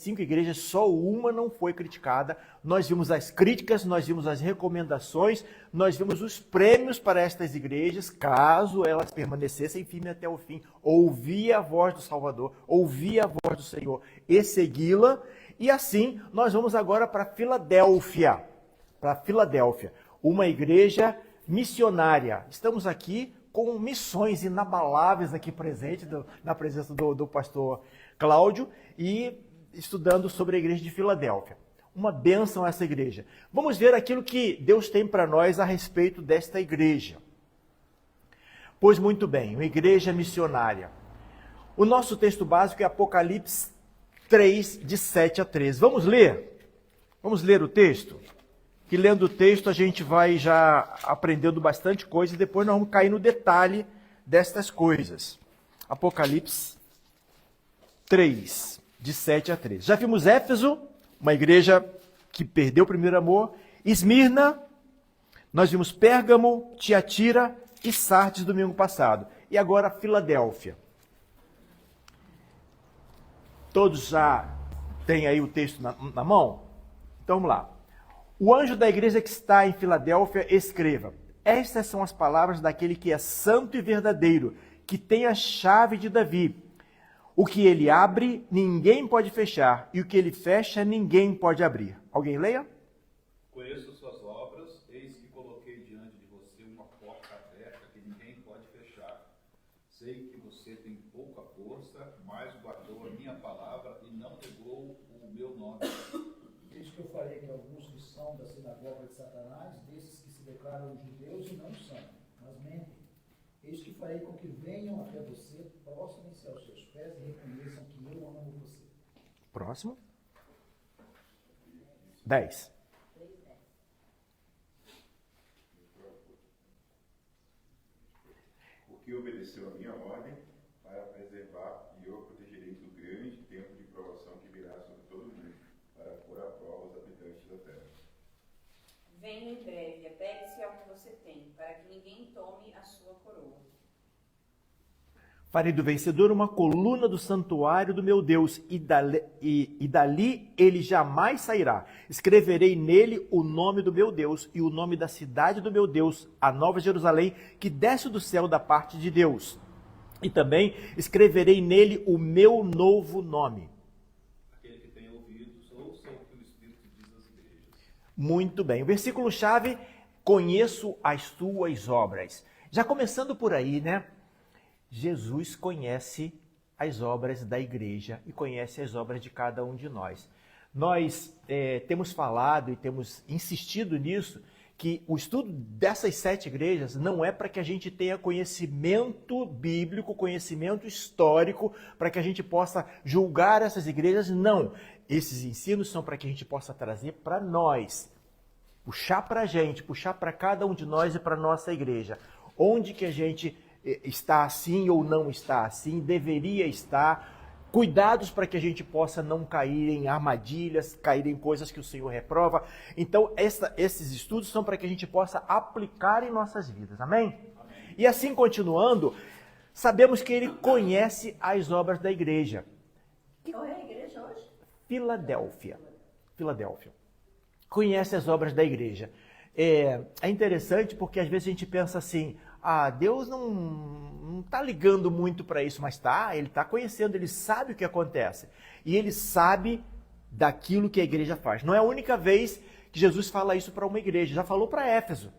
5 igrejas, só uma não foi criticada. Nós vimos as críticas, nós vimos as recomendações, nós vimos os prêmios para estas igrejas, caso elas permanecessem firmes até o fim, ouvir a voz do Salvador, ouvir a voz do Senhor e segui-la. E assim, nós vamos agora para Filadélfia, uma igreja missionária. Estamos aqui com missões inabaláveis aqui presentes, na presença do pastor Cláudio, e estudando sobre a igreja de Filadélfia. Uma bênção essa igreja. Vamos ver aquilo que Deus tem para nós a respeito desta igreja. Pois muito bem, uma igreja missionária. O nosso texto básico é Apocalipse 3, de 7 a 13. Vamos ler? Vamos ler o texto? Que lendo o texto a gente vai já aprendendo bastante coisa e depois nós vamos cair no detalhe destas coisas. Apocalipse 3, de 7 a 13. Já vimos Éfeso, uma igreja que perdeu o primeiro amor. Esmirna, nós vimos Pérgamo, Tiatira e Sardes domingo passado. E agora Filadélfia. Todos já têm aí o texto na mão? Então vamos lá. O anjo da igreja que está em Filadélfia escreva: estas são as palavras daquele que é santo e verdadeiro, que tem a chave de Davi. O que ele abre, ninguém pode fechar, e o que ele fecha, ninguém pode abrir. Alguém leia? Conheço suas obras, eis que coloquei diante de você uma porta aberta que ninguém pode fechar. Sei que você tem pouca força, mas guardou a minha palavra e não negou o meu nome. Eis que eu farei que alguns que são da sinagoga de Satanás, desses que se declaram judeus e não são, mas mentem. Eis que farei com que venham até você, prostrem-se aos seus pés e reconheçam que eu amo você. Próximo. 10. Porque obedeceu a minha ordem para preservar e eu protegerei do grande tempo de provação que virá sobre todo mundo, para pôr à prova os habitantes da terra. Venha em breve, apegue-se ao que você tem, para que ninguém tome a sua coroa. Farei do vencedor uma coluna do santuário do meu Deus, e dali ele jamais sairá. Escreverei nele o nome do meu Deus e o nome da cidade do meu Deus, a Nova Jerusalém, que desce do céu da parte de Deus. E também escreverei nele o meu novo nome. Aquele que tem ouvidos, ouça o que o Espírito diz às igrejas. Muito bem. O versículo-chave: conheço as tuas obras. Já começando por aí, né? Jesus conhece as obras da igreja e conhece as obras de cada um de nós. Nós temos falado e temos insistido nisso, que o estudo dessas 7 igrejas não é para que a gente tenha conhecimento bíblico, conhecimento histórico, para que a gente possa julgar essas igrejas, não. Esses ensinos são para que a gente possa trazer para nós, puxar para a gente, puxar para cada um de nós e para a nossa igreja. Onde que a gente está assim ou não está assim, deveria estar, cuidados para que a gente possa não cair em armadilhas, cair em coisas que o Senhor reprova. Então, esses estudos são para que a gente possa aplicar em nossas vidas, amém? Amém. E assim, continuando, sabemos que ele conhece as obras da igreja. Qual é a igreja hoje? Filadélfia. Conhece as obras da igreja. É interessante porque às vezes a gente pensa assim: Deus não está ligando muito para isso, mas ele está conhecendo, ele sabe o que acontece. E ele sabe daquilo que a igreja faz. Não é a única vez que Jesus fala isso para uma igreja, já falou para Éfeso: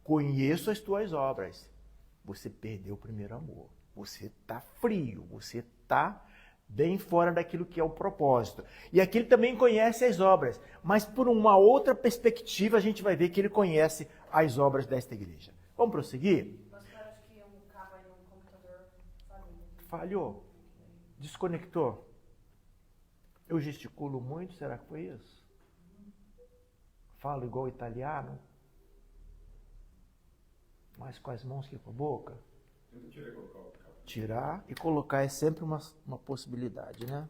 conheço as tuas obras, você perdeu o primeiro amor, você está frio, você está bem fora daquilo que é o propósito. E aqui ele também conhece as obras, mas por uma outra perspectiva a gente vai ver que ele conhece as obras desta igreja. Vamos prosseguir? Falhou? Desconectou? Eu gesticulo muito, será que foi isso? Falo igual italiano? Mas com as mãos que com a boca? Tirar e colocar é sempre uma possibilidade, né?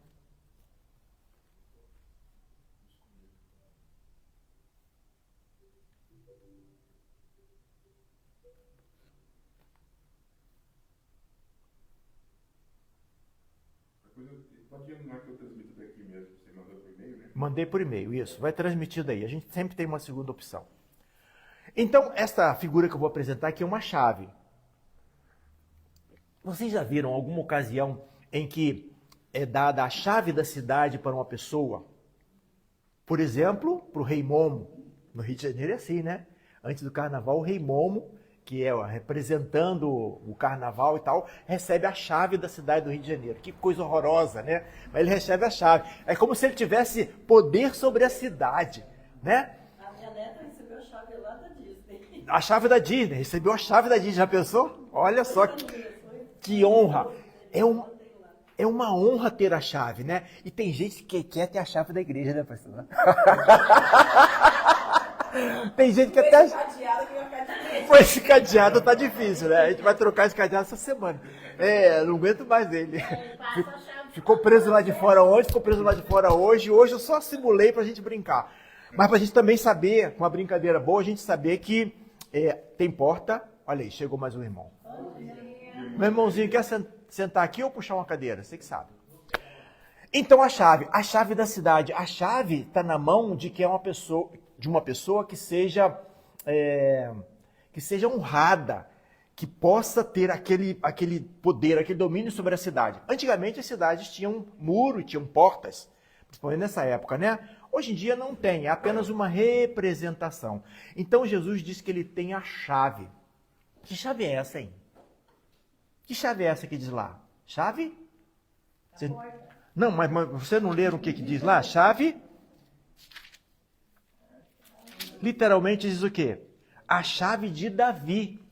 Pode iluminar que eu transmito daqui mesmo, você mandou para Mandei por e-mail, isso. Vai transmitido aí. A gente sempre tem uma segunda opção. Então, esta figura que eu vou apresentar aqui é uma chave. Vocês já viram alguma ocasião em que é dada a chave da cidade para uma pessoa? Por exemplo, para o Rei Momo. No Rio de Janeiro é assim, né? Antes do carnaval, o Rei Momo, que é representando o carnaval e tal, recebe a chave da cidade do Rio de Janeiro. Que coisa horrorosa, né? Mas ele recebe a chave. É como se ele tivesse poder sobre a cidade, né? A minha neta recebeu a chave lá da Disney. A chave da Disney, recebeu a chave da Disney, já pensou? Olha só que honra. É uma honra ter a chave, né? E tem gente que quer ter a chave da igreja, né, pastor? Tem gente que até... Cadeado que vai ficar difícil. Pô, esse cadeado tá difícil, né? A gente vai trocar esse cadeado essa semana. Não aguento mais ele. Ficou preso lá de fora ontem, ficou preso lá de fora hoje. Hoje eu só simulei pra gente brincar. Mas pra gente também saber, com uma brincadeira boa, a gente saber que tem porta. Olha aí, chegou mais um irmão. Meu irmãozinho, quer sentar aqui ou puxar uma cadeira? Você que sabe. Então a chave da cidade. A chave está na mão de que é uma pessoa que seja honrada, que possa ter aquele poder, aquele domínio sobre a cidade. Antigamente as cidades tinham muro e tinham portas, principalmente nessa época, né? Hoje em dia não tem, é apenas uma representação. Então Jesus diz que ele tem a chave. Que chave é essa, hein? Que chave é essa que diz lá? Chave? Não, mas você não leram o que diz lá? Chave? Literalmente diz o quê? A chave de Davi.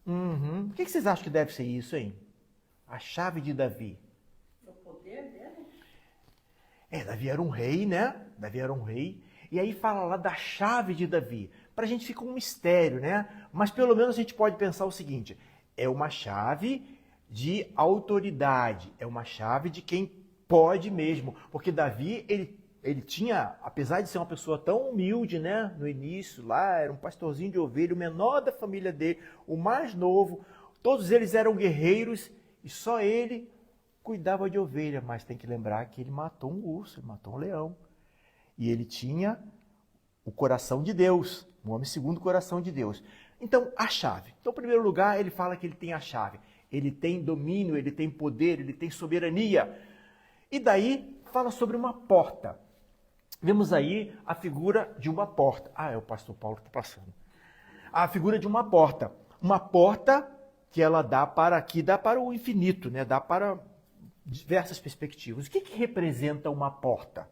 Uhum. O que vocês acham que deve ser isso, hein? A chave de Davi. O poder dele? Davi era um rei, né? Davi era um rei. E aí fala lá da chave de Davi. Pra gente fica um mistério, né? Mas pelo menos a gente pode pensar o seguinte. É uma chave de autoridade. É uma chave de quem pode mesmo. Porque Davi, ele tinha, apesar de ser uma pessoa tão humilde, né? No início lá, era um pastorzinho de ovelha, o menor da família dele, o mais novo. Todos eles eram guerreiros e só ele cuidava de ovelha. Mas tem que lembrar que ele matou um urso, ele matou um leão. E ele tinha o coração de Deus, um homem segundo o coração de Deus. Então, a chave. Então, em primeiro lugar, ele fala que ele tem a chave. Ele tem domínio, ele tem poder, ele tem soberania. E daí, fala sobre uma porta. Vemos aí a figura de uma porta. É o pastor Paulo que está passando. A figura de uma porta. Uma porta que ela dá para o infinito, né? Dá para diversas perspectivas. O que representa uma porta?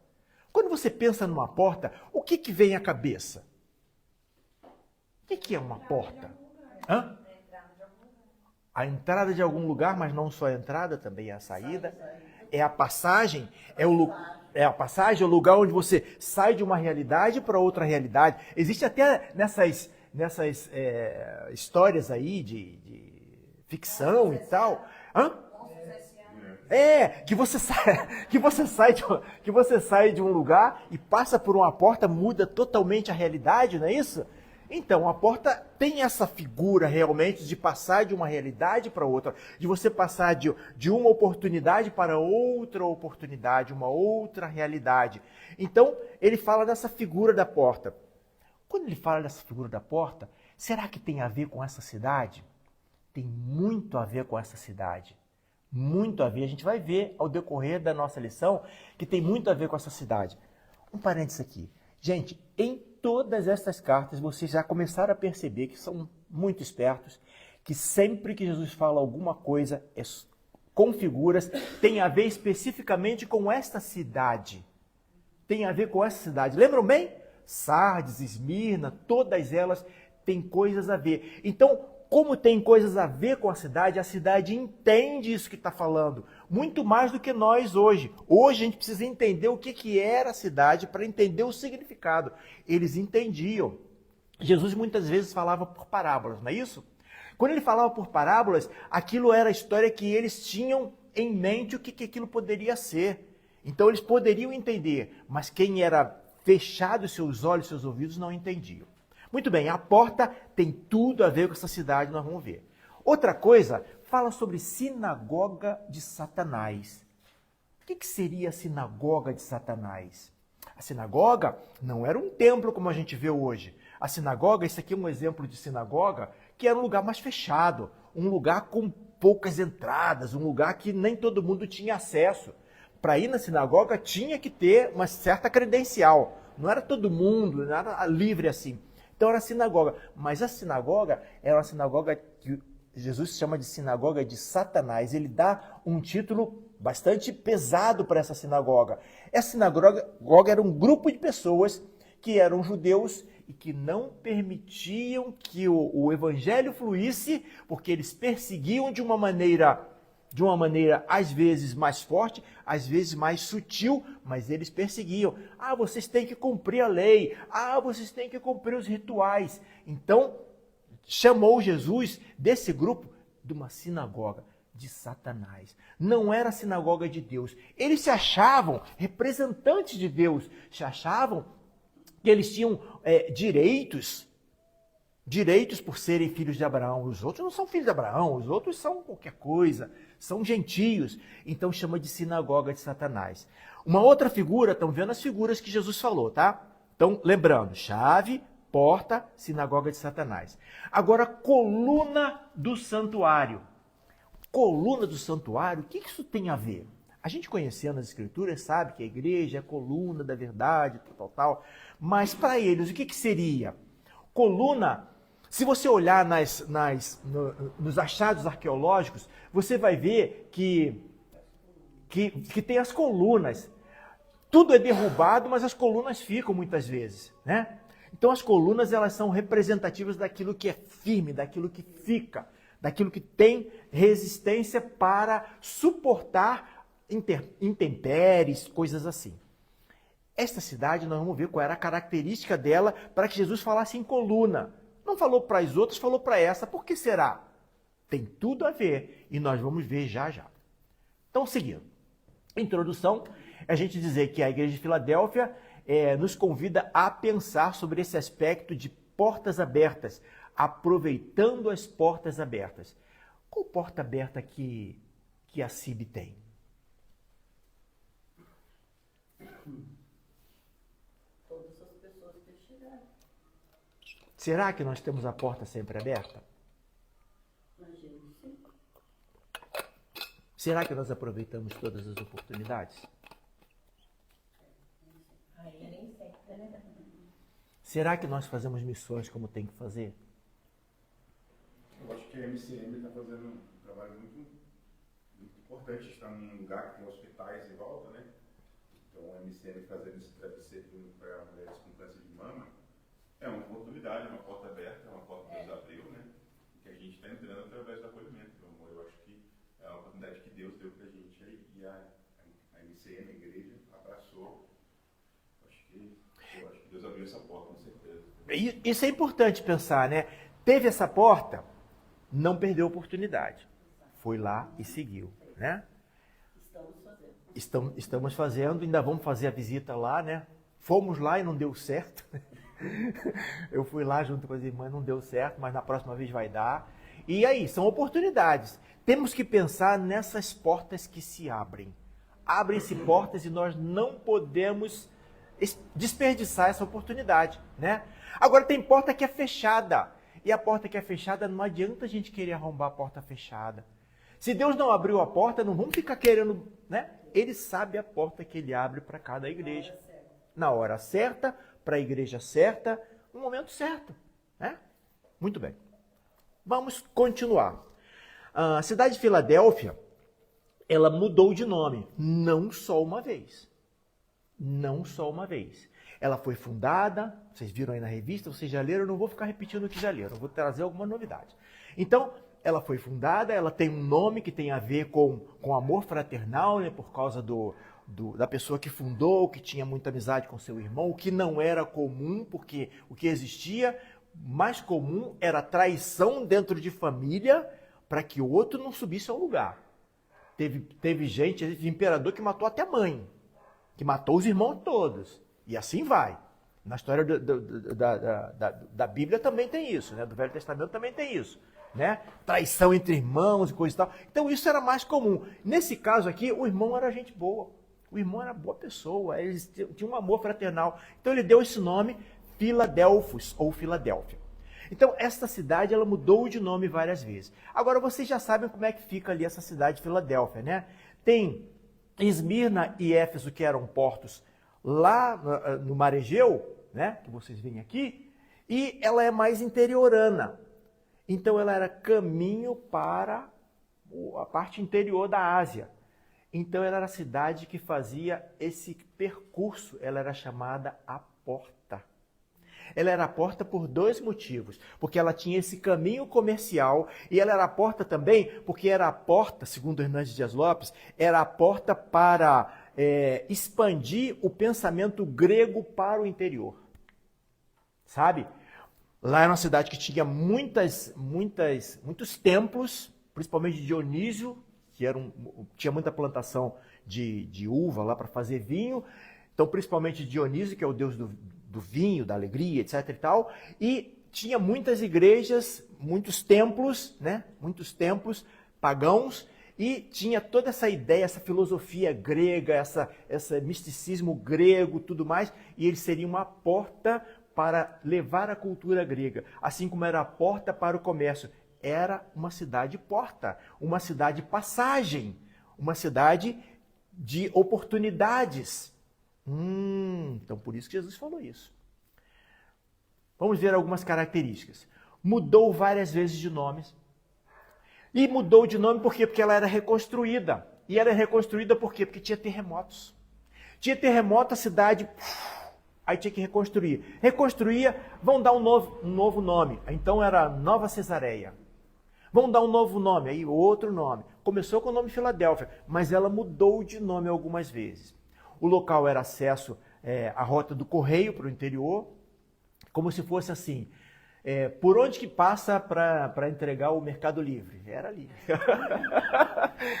Quando você pensa numa porta, o que vem à cabeça? O que é uma porta? Hã? A entrada de algum lugar, mas não só a entrada, também é a saída. É a passagem, é o lugar onde você sai de uma realidade para outra realidade. Existe até nessas histórias aí de ficção e tal. Hã? Que você sai de um lugar e passa por uma porta, muda totalmente a realidade, não é isso? Então, a porta tem essa figura realmente de passar de uma realidade para outra, de você passar de uma oportunidade para outra oportunidade, uma outra realidade. Então, ele fala dessa figura da porta. Quando ele fala dessa figura da porta, será que tem a ver com essa cidade? Tem muito a ver com essa cidade. Muito a ver. A gente vai ver ao decorrer da nossa lição que tem muito a ver com essa cidade. Um parênteses aqui. Gente, em todas essas cartas, vocês já começaram a perceber que são muito espertos, que sempre que Jesus fala alguma coisa com figuras, tem a ver especificamente com esta cidade. Tem a ver com essa cidade. Lembram bem? Sardes, Esmirna, todas elas têm coisas a ver. Então, como tem coisas a ver com a cidade entende isso que está falando, muito mais do que nós hoje. Hoje a gente precisa entender o que era a cidade para entender o significado. Eles entendiam. Jesus muitas vezes falava por parábolas, não é isso? Quando ele falava por parábolas, aquilo era a história que eles tinham em mente o que aquilo poderia ser. Então eles poderiam entender, mas quem era fechado seus olhos, seus ouvidos, não entendiam. Muito bem, a porta tem tudo a ver com essa cidade, nós vamos ver. Outra coisa, fala sobre sinagoga de Satanás. O que seria a sinagoga de Satanás? A sinagoga não era um templo como a gente vê hoje. A sinagoga, esse aqui é um exemplo de sinagoga, que era um lugar mais fechado, um lugar com poucas entradas, um lugar que nem todo mundo tinha acesso. Para ir na sinagoga tinha que ter uma certa credencial. Não era todo mundo, não era livre assim. Então era sinagoga. Mas a sinagoga era uma sinagoga que Jesus chama de sinagoga de Satanás. Ele dá um título bastante pesado para essa sinagoga. Essa sinagoga era um grupo de pessoas que eram judeus e que não permitiam que o evangelho fluísse, porque eles perseguiam de uma maneira às vezes mais forte, às vezes mais sutil, mas eles perseguiam. Ah, vocês têm que cumprir a lei. Ah, vocês têm que cumprir os rituais. Então, chamou Jesus desse grupo de uma sinagoga de Satanás. Não era a sinagoga de Deus. Eles se achavam representantes de Deus, se achavam que eles tinham direitos por serem filhos de Abraão. Os outros não são filhos de Abraão, os outros são qualquer coisa, são gentios. Então chama de sinagoga de Satanás. Uma outra figura, estão vendo as figuras que Jesus falou, tá? Então, lembrando, chave, porta, sinagoga de Satanás. Agora, coluna do santuário. Coluna do santuário, o que isso tem a ver? A gente conhecendo as escrituras sabe que a igreja é a coluna da verdade, tal. Mas para eles, o que seria? Coluna, se você olhar nos achados arqueológicos, você vai ver que tem as colunas. Tudo é derrubado, mas as colunas ficam muitas vezes, né? Então as colunas, elas são representativas daquilo que é firme, daquilo que fica, daquilo que tem resistência para suportar intempéries, coisas assim. Esta cidade, nós vamos ver qual era a característica dela para que Jesus falasse em coluna. Não falou para as outras, falou para essa. Por que será? Tem tudo a ver e nós vamos ver já já. Então, seguindo. Introdução, a gente dizer que a Igreja de Filadélfia nos convida a pensar sobre esse aspecto de portas abertas, aproveitando as portas abertas. Qual porta aberta que a CIB tem? Todas as pessoas que chegaram. Será que nós temos a porta sempre aberta? Imagino que sim. Será que nós aproveitamos todas as oportunidades? Ainda nem sempre, né? Será que nós fazemos missões como tem que fazer? Eu acho que a MCM está fazendo um trabalho muito importante. Está num lugar que tem hospitais em volta, né? Então a MCM fazendo esse travesseiro para mulheres com câncer de mama é uma oportunidade, uma porta aberta, uma porta que Deus abriu, né? Que a gente está entrando através do acolhimento, meu amor. Eu acho que é uma oportunidade que Deus deu para a gente e a MCM, a igreja, abraçou. Eu acho que Deus abriu essa porta, com certeza. Isso é importante pensar, né? Teve essa porta, não perdeu a oportunidade. Foi lá e seguiu, né? Estamos fazendo, ainda vamos fazer a visita lá, né? Fomos lá e não deu certo. Eu fui lá junto com as irmãs, não deu certo, mas na próxima vez vai dar. E aí, são oportunidades. Temos que pensar nessas portas que se abrem. Abrem-se portas e nós não podemos desperdiçar essa oportunidade, né? Agora tem porta que é fechada. E a porta que é fechada, não adianta a gente querer arrombar a porta fechada. Se Deus não abriu a porta, não vamos ficar querendo, né? Ele sabe a porta que ele abre para cada igreja. Na hora certa, para a igreja certa, no momento certo, né? Muito bem. Vamos continuar. A cidade de Filadélfia, ela mudou de nome, não só uma vez. Não só uma vez. Ela foi fundada, vocês viram aí na revista, vocês já leram, eu não vou ficar repetindo o que já leram, eu vou trazer alguma novidade. Então, ela foi fundada, ela tem um nome que tem a ver com amor fraternal, né, por causa da pessoa que fundou, que tinha muita amizade com seu irmão, o que não era comum, porque o que existia mais comum era traição dentro de família para que o outro não subisse ao lugar. Teve gente, imperador que matou até a mãe, que matou os irmãos todos. E assim vai. Na história da Bíblia também tem isso, né? Do Velho Testamento também tem isso, né? Traição entre irmãos e coisa e tal. Então isso era mais comum. Nesse caso aqui, o irmão era gente boa. O irmão era boa pessoa, eles tinham um amor fraternal. Então ele deu esse nome, Filadelfos, ou Filadélfia. Então esta cidade, ela mudou de nome várias vezes. Agora vocês já sabem como é que fica ali essa cidade de Filadélfia, né? Tem Esmirna e Éfeso, que eram portos lá no Mar Egeu, né? Que vocês veem aqui, e ela é mais interiorana. Então ela era caminho para a parte interior da Ásia. Então ela era a cidade que fazia esse percurso, ela era chamada a Porta. Ela era a porta por dois motivos, porque ela tinha esse caminho comercial, e ela era a porta também porque era a porta, segundo Hernandes Dias Lopes, era a porta para expandir o pensamento grego para o interior. Sabe? Lá era uma cidade que tinha muitos templos, principalmente de Dionísio, que tinha muita plantação de uva lá para fazer vinho. Então, principalmente Dionísio, que é o deus do vinho, da alegria, etc. e tal. E tinha muitas igrejas, muitos templos, né? Muitos templos pagãos. E tinha toda essa ideia, essa filosofia grega, esse misticismo grego, tudo mais. E ele seria uma porta para levar a cultura grega, assim como era a porta para o comércio. Era uma cidade porta, uma cidade passagem, uma cidade de oportunidades. Então por isso que Jesus falou isso. Vamos ver algumas características. Mudou várias vezes de nomes. E mudou de nome por quê? Porque ela era reconstruída. E era reconstruída por quê? Porque tinha terremotos. Tinha terremoto, a cidade... Aí tinha que reconstruir. Reconstruía, vão dar um novo nome. Então era Nova Cesareia. Vão dar um novo nome, aí outro nome. Começou com o nome Filadélfia, mas ela mudou de nome algumas vezes. O local era acesso à rota do correio para o interior, como se fosse assim, por onde que passa para entregar o Mercado Livre? Era ali.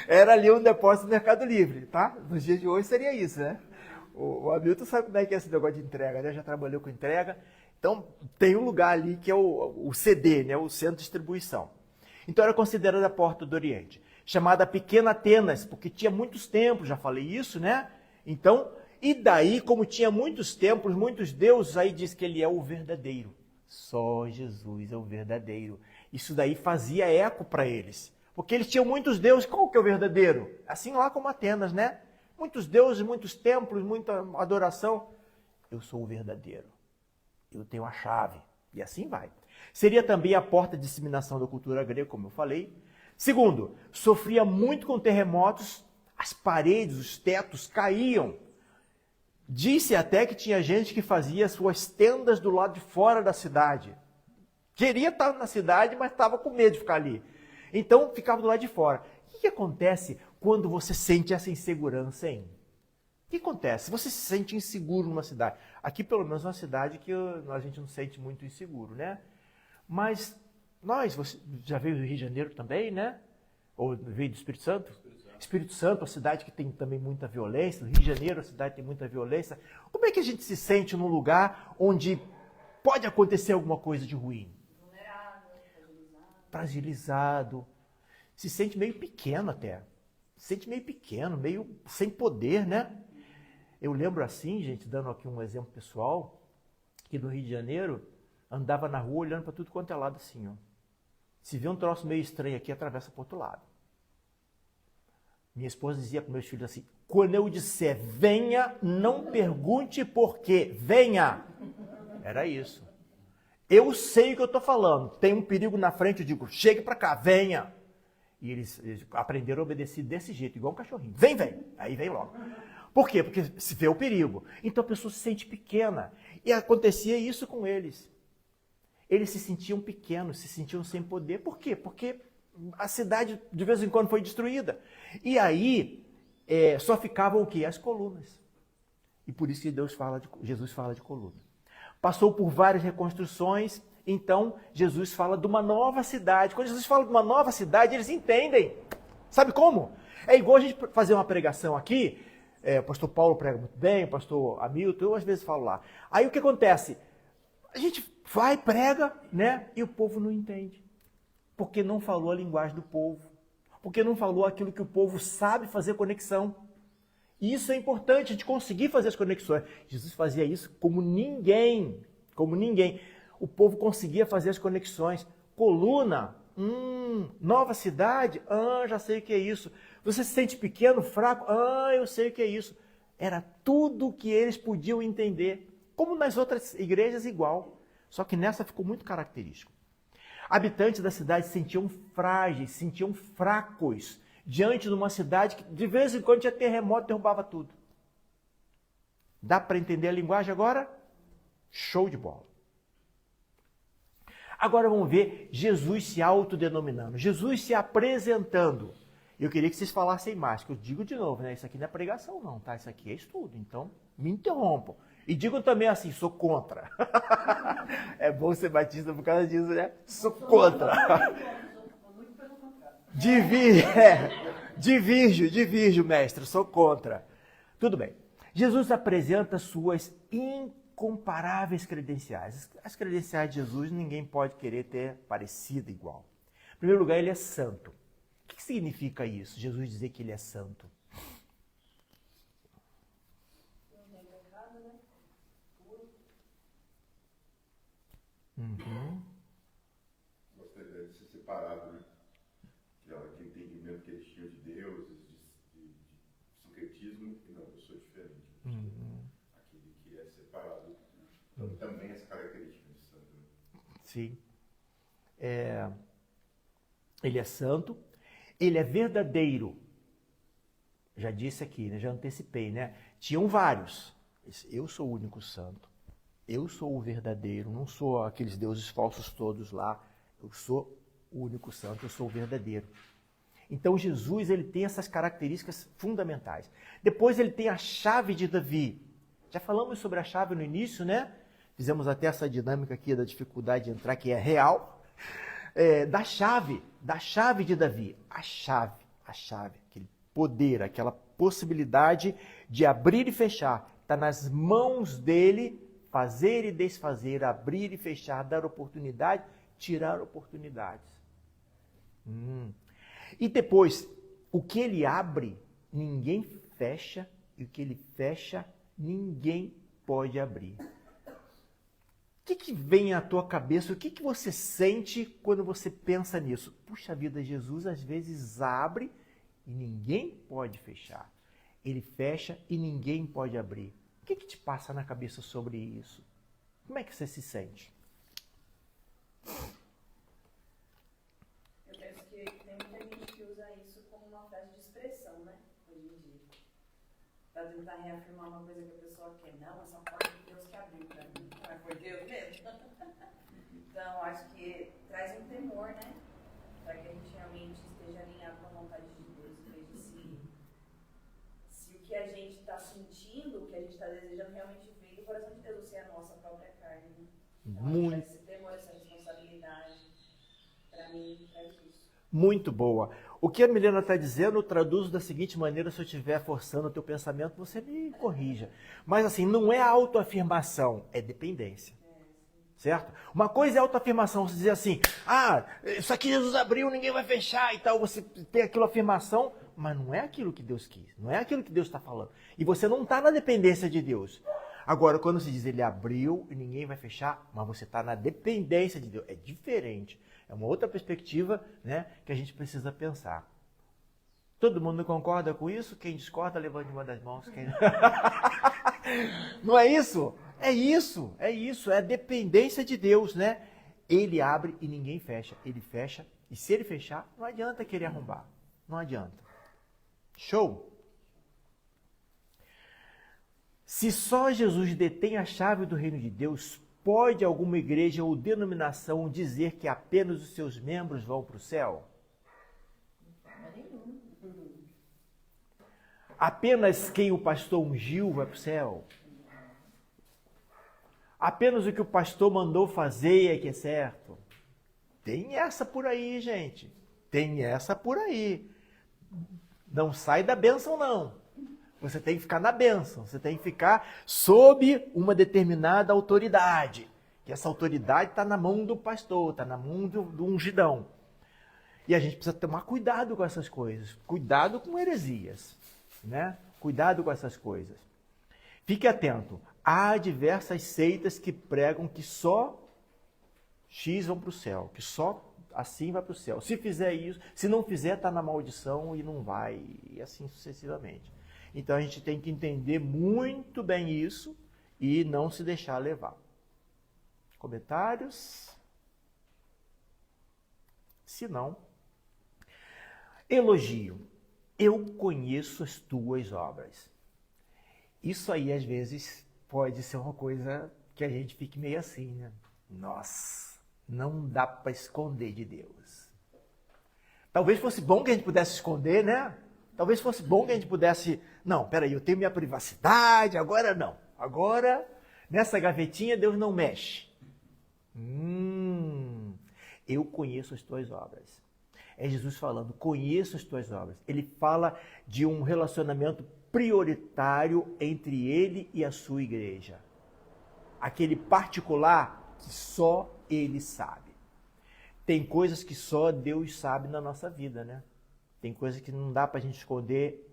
Era ali um depósito do Mercado Livre, tá? Nos dias de hoje seria isso, né? O Hamilton sabe como é que é esse negócio de entrega, né? Já trabalhou com entrega. Então, tem um lugar ali que é o CD, né? O Centro de Distribuição. Então, era considerada a Porta do Oriente. Chamada Pequena Atenas, porque tinha muitos templos, já falei isso, né? Então, e daí, como tinha muitos templos, muitos deuses, aí diz que ele é o verdadeiro. Só Jesus é o verdadeiro. Isso daí fazia eco para eles. Porque eles tinham muitos deuses, qual que é o verdadeiro? Assim lá como Atenas, né? Muitos deuses, muitos templos, muita adoração. Eu sou o verdadeiro. Eu tenho a chave. E assim vai. Seria também a porta de disseminação da cultura grega, como eu falei. Segundo, sofria muito com terremotos. As paredes, os tetos caíam. Disse até que tinha gente que fazia suas tendas do lado de fora da cidade. Queria estar na cidade, mas estava com medo de ficar ali. Então, ficava do lado de fora. O que acontece quando você sente essa insegurança, hein? O que acontece? Você se sente inseguro numa cidade. Aqui, pelo menos, é uma cidade que a gente não se sente muito inseguro, né? Mas você já veio do Rio de Janeiro também, né? Ou veio do Espírito Santo? Espírito Santo, a cidade que tem também muita violência. No Rio de Janeiro, a cidade tem muita violência. Como é que a gente se sente num lugar onde pode acontecer alguma coisa de ruim? Vulnerável, fragilizado. Se sente meio pequeno até. Se sente meio pequeno, meio sem poder, né? Eu lembro assim, gente, dando aqui um exemplo pessoal, que no Rio de Janeiro, andava na rua olhando para tudo quanto é lado assim, ó. Se vê um troço meio estranho aqui, atravessa para o outro lado. Minha esposa dizia para meus filhos assim, quando eu disser venha, não pergunte por quê, venha. Era isso. Eu sei o que eu estou falando, tem um perigo na frente, eu digo, chegue para cá, venha. E eles aprenderam a obedecer desse jeito, igual um cachorrinho. Vem, vem. Aí vem logo. Por quê? Porque se vê o perigo. Então a pessoa se sente pequena. E acontecia isso com eles. Eles se sentiam pequenos, se sentiam sem poder. Por quê? Porque a cidade de vez em quando foi destruída. E aí só ficavam o quê? As colunas. E por isso que Jesus fala de coluna. Passou por várias reconstruções. Então, Jesus fala de uma nova cidade. Quando Jesus fala de uma nova cidade, eles entendem. Sabe como? É igual a gente fazer uma pregação aqui. O pastor Paulo prega muito bem, o pastor Hamilton, eu às vezes falo lá. Aí o que acontece? A gente vai, prega, né? E o povo não entende. Porque não falou a linguagem do povo. Porque não falou aquilo que o povo sabe fazer conexão. E isso é importante, a gente conseguir fazer as conexões. Jesus fazia isso como ninguém, como ninguém. O povo conseguia fazer as conexões. Coluna, nova cidade, já sei o que é isso. Você se sente pequeno, fraco, eu sei o que é isso. Era tudo o que eles podiam entender. Como nas outras igrejas, igual. Só que nessa ficou muito característico. Habitantes da cidade se sentiam frágeis, se sentiam fracos diante de uma cidade que de vez em quando tinha terremoto e derrubava tudo. Dá para entender a linguagem agora? Show de bola. Agora vamos ver Jesus se autodenominando, Jesus se apresentando. Eu queria que vocês falassem mais, que eu digo de novo, né? Isso aqui não é pregação não, tá? Isso aqui é estudo, então me interrompam. E digam também assim, sou contra. É bom ser batista por causa disso, né? Sou contra. Divirjo, mestre, sou contra. Tudo bem. Jesus apresenta suas incomparáveis credenciais. As credenciais de Jesus ninguém pode querer ter parecido igual. Em primeiro lugar, ele é santo. O que significa isso? Jesus dizer que ele é santo. Gostei dele ser separado, né? De entendimento que eles tinham de Deus, de sincretismo, e não, eu sou diferente. Aquele que é separado. Então, também essa característica de santo. Né? Sim. Ele é santo, ele é verdadeiro. Já disse aqui, né? Já antecipei, né? Tinham vários. Eu sou o único santo. Eu sou o verdadeiro, não sou aqueles deuses falsos todos lá. Eu sou o único santo, eu sou o verdadeiro. Então Jesus, ele tem essas características fundamentais. Depois ele tem a chave de Davi. Já falamos sobre a chave no início, né? Fizemos até essa dinâmica aqui da dificuldade de entrar, que é real. Da chave de Davi. A chave, aquele poder, aquela possibilidade de abrir e fechar. Está nas mãos dele. Fazer e desfazer, abrir e fechar, dar oportunidade, tirar oportunidades. E depois, o que ele abre, ninguém fecha, e o que ele fecha, ninguém pode abrir. O que vem à tua cabeça? O que você sente quando você pensa nisso? Puxa vida, Jesus às vezes abre e ninguém pode fechar. Ele fecha e ninguém pode abrir. O que te passa na cabeça sobre isso? Como é que você se sente? Eu penso que tem muita gente que usa isso como uma frase de expressão, né? Hoje em dia. Para tentar reafirmar uma coisa que a pessoa quer. Não, essa porta de Deus que abriu para mim. Mas foi Deus mesmo. Então, acho que traz um temor, né? Para que a gente realmente esteja alinhado com a vontade de Deus, em vez de se o que a gente está sentindo, o que a gente está desejando, realmente veio do coração de Deus, ou se é a nossa própria carne. Né? Então, Muito. esse temor, essa responsabilidade, para mim, traz isso. Muito boa. O que a Milena está dizendo, eu traduzo da seguinte maneira, se eu estiver forçando o teu pensamento, você me corrija. Mas assim, não é autoafirmação, é dependência. Certo? Uma coisa é autoafirmação, você dizer assim, isso aqui Jesus abriu, ninguém vai fechar e tal, você tem aquilo afirmação, mas não é aquilo que Deus quis, não é aquilo que Deus está falando. E você não está na dependência de Deus. Agora, quando se diz ele abriu e ninguém vai fechar, mas você está na dependência de Deus, é diferente. É uma outra perspectiva, né, que a gente precisa pensar. Todo mundo concorda com isso? Quem discorda, levante uma das mãos. Quem... Não é isso? É isso, é a dependência de Deus, né? Ele abre e ninguém fecha. Ele fecha, e se ele fechar, não adianta querer arrombar. Não adianta. Show? Se só Jesus detém a chave do reino de Deus, pode alguma igreja ou denominação dizer que apenas os seus membros vão para o céu? Apenas quem o pastor ungiu vai para o céu? Apenas o que o pastor mandou fazer é que é certo? Tem essa por aí, gente. Tem essa por aí. Não sai da bênção, não. Você tem que ficar na bênção. Você tem que ficar sob uma determinada autoridade. Que essa autoridade está na mão do pastor, está na mão do ungidão. E a gente precisa tomar cuidado com essas coisas. Cuidado com heresias. Né? Cuidado com essas coisas. Fique atento. Há diversas seitas que pregam que só X vão para o céu, que só assim vai para o céu. Se fizer isso, se não fizer, está na maldição e não vai, e assim sucessivamente. Então a gente tem que entender muito bem isso e não se deixar levar. Comentários? Se não, elogio. Eu conheço as tuas obras. Isso aí, às vezes, pode ser uma coisa que a gente fique meio assim, né? Nossa, não dá para esconder de Deus. Talvez fosse bom que a gente pudesse esconder, né? Talvez fosse bom que a gente pudesse... Não, peraí, eu tenho minha privacidade, agora não. Agora, nessa gavetinha, Deus não mexe. Eu conheço as tuas obras. É Jesus falando, conheço as tuas obras. Ele fala de um relacionamento prioritário entre ele e a sua igreja. Aquele particular que só ele sabe. Tem coisas que só Deus sabe na nossa vida, né? Tem coisas que não dá pra gente esconder.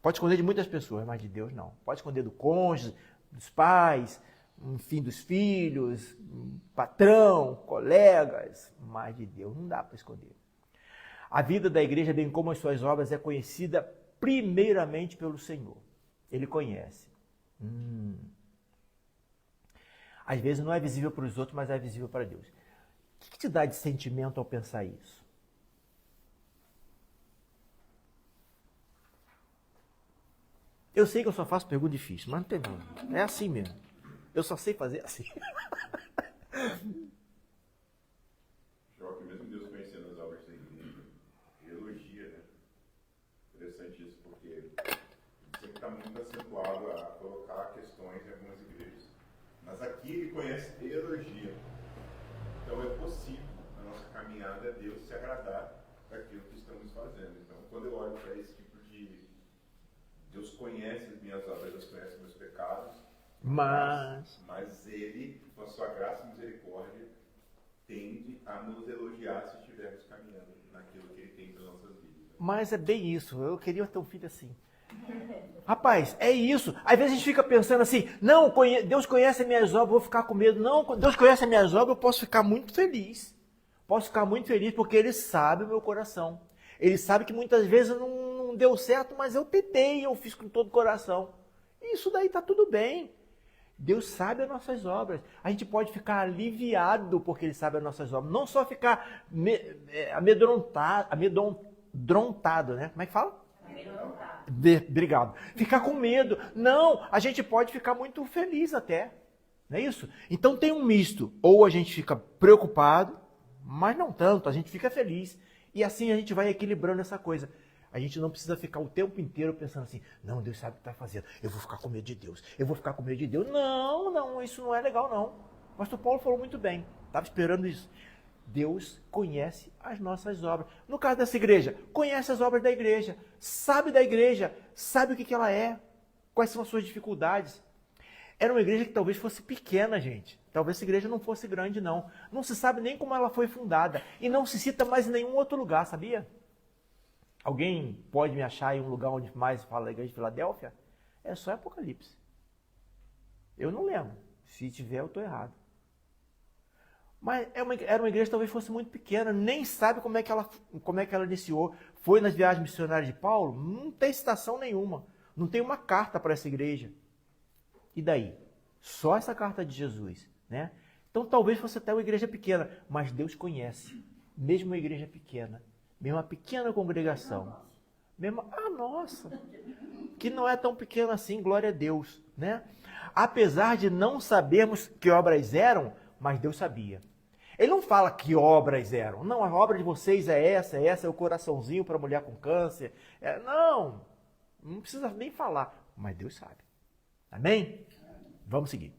Pode esconder de muitas pessoas, mas de Deus não. Pode esconder do cônjuge, dos pais, enfim, dos filhos, patrão, colegas, mas de Deus não dá para esconder. A vida da igreja, bem como as suas obras, é conhecida primeiramente pelo Senhor. Ele conhece. Às vezes não é visível para os outros, mas é visível para Deus. O que te dá de sentimento ao pensar isso? Eu sei que eu só faço pergunta difícil, mas não tem problema. É assim mesmo. Eu só sei fazer assim. Jó, que mesmo Deus conhecendo as obras da igreja, ele elogia, né? Interessante isso, porque ele sempre está muito acentuado a colocar questões em algumas igrejas. Mas aqui ele conhece e elogia. Então é possível, na nossa caminhada, Deus se agradar daquilo que estamos fazendo. Então, quando eu olho para esse tipo de... Deus conhece as minhas obras, Deus conhece meus pecados, mas Ele, com a sua graça e misericórdia, tende a nos elogiar se estivermos caminhando naquilo que Ele tem para nossas vidas. Mas é bem isso. Eu queria ter um filho assim. Rapaz, é isso. Às vezes a gente fica pensando assim, não, Deus conhece as minhas obras, eu vou ficar com medo. Não, Deus conhece as minhas obras, eu posso ficar muito feliz. Posso ficar muito feliz porque Ele sabe o meu coração. Ele sabe que muitas vezes não deu certo, mas eu tentei, eu fiz com todo o coração. E isso daí está tudo bem. Deus sabe as nossas obras. A gente pode ficar aliviado porque Ele sabe as nossas obras. Não só ficar amedrontado, né? Como é que fala? Obrigado. Ficar com medo. Não, a gente pode ficar muito feliz até. Não é isso? Então tem um misto. Ou a gente fica preocupado, mas não tanto, a gente fica feliz. E assim a gente vai equilibrando essa coisa. A gente não precisa ficar o tempo inteiro pensando assim, não, Deus sabe o que está fazendo, eu vou ficar com medo de Deus, eu vou ficar com medo de Deus. Não, isso não é legal não. O pastor Paulo falou muito bem, estava esperando isso. Deus conhece as nossas obras. No caso dessa igreja, conhece as obras da igreja, sabe da igreja, sabe o que ela é, quais são as suas dificuldades. Era uma igreja que talvez fosse pequena, gente. Talvez essa igreja não fosse grande, não. Não se sabe nem como ela foi fundada. E não se cita mais em nenhum outro lugar, sabia? Alguém pode me achar em um lugar onde mais fala da igreja de Filadélfia? É só Apocalipse. Eu não lembro. Se tiver, eu estou errado. Mas era uma igreja que talvez fosse muito pequena, nem sabe como é que ela iniciou. Foi nas viagens missionárias de Paulo? Não tem citação nenhuma. Não tem uma carta para essa igreja. E daí? Só essa carta de Jesus, né? Então talvez fosse até uma igreja pequena, mas Deus conhece. Mesmo uma igreja pequena, mesmo uma pequena congregação. Mesmo a nossa, que não é tão pequena assim, glória a Deus, né? Apesar de não sabermos que obras eram, mas Deus sabia. Ele não fala que obras eram. Não, a obra de vocês é essa, é o coraçãozinho para mulher com câncer. Não precisa nem falar, mas Deus sabe. Amém? Vamos seguir.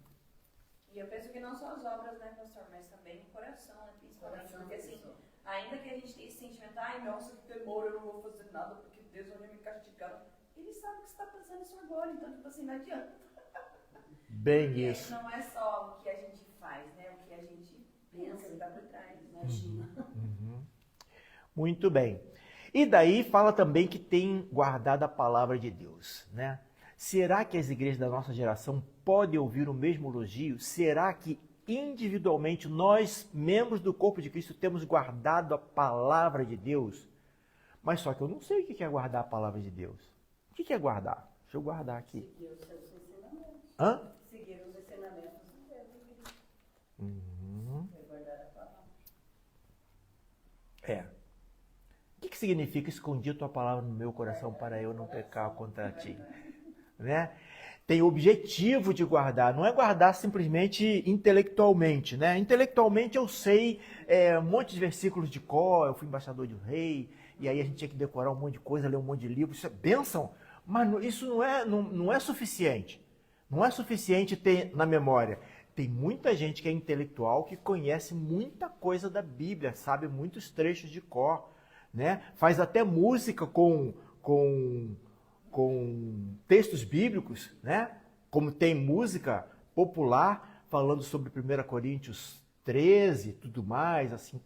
E eu penso que não só as obras, né, pastor, mas também o coração, né, principalmente. Porque assim, ainda que a gente tenha esse sentimento, ai, nossa, que temor, eu não vou fazer nada porque Deus vai me castigar. Ele sabe que você está pensando isso agora, então, tipo assim, não adianta. Bem porque isso. não é só o que a gente faz, né, o que a gente pensa, está por trás. Imagina. Muito bem. E daí fala também que tem guardado a palavra de Deus, né? Será que as igrejas da nossa geração podem ouvir o mesmo elogio? Será que individualmente nós, membros do corpo de Cristo, temos guardado a palavra de Deus? Mas só que eu não sei o que é guardar a palavra de Deus. O que é guardar? Deixa eu guardar aqui. Seguir os seus ensinamentos. Hã? Seguir os ensinamentos de Deus em Cristo. Uhum. É guardar a palavra. É. O que significa escondi tua palavra no meu coração para eu não pecar contra ti? Né? Tem objetivo de guardar, não é guardar simplesmente intelectualmente, né? Intelectualmente eu sei um monte de versículos de cor, eu fui embaixador de rei, e aí a gente tinha que decorar um monte de coisa, ler um monte de livros, isso é bênção, mas isso não é suficiente. Não é suficiente ter na memória. Tem muita gente que é intelectual que conhece muita coisa da Bíblia, sabe muitos trechos de cor, né? Faz até música com textos bíblicos, né? Como tem música popular falando sobre 1 Coríntios 13 e tudo mais, assim.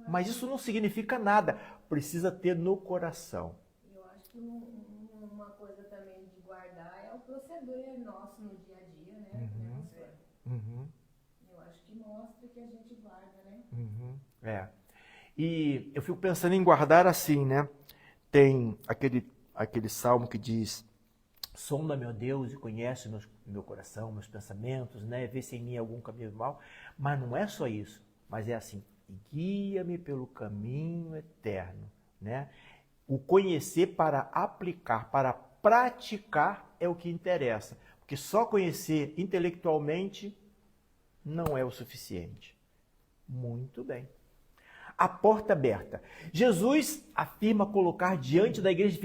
Mas isso não significa nada. Precisa ter no coração. Eu acho que uma coisa também de guardar é o proceder nosso no dia a dia, né? Uhum. Eu acho que mostra que a gente guarda, né? Uhum. É. E eu fico pensando em guardar assim, né? Tem aquele salmo que diz: sonda, meu Deus, e conhece meu coração, meus pensamentos, né? Vê se em mim algum caminho mal. Mas não é só isso. Mas é assim: guia-me pelo caminho eterno, né? O conhecer para aplicar, para praticar é o que interessa. Porque só conhecer intelectualmente não é o suficiente. Muito bem. A porta aberta. Jesus afirma colocar diante da igreja de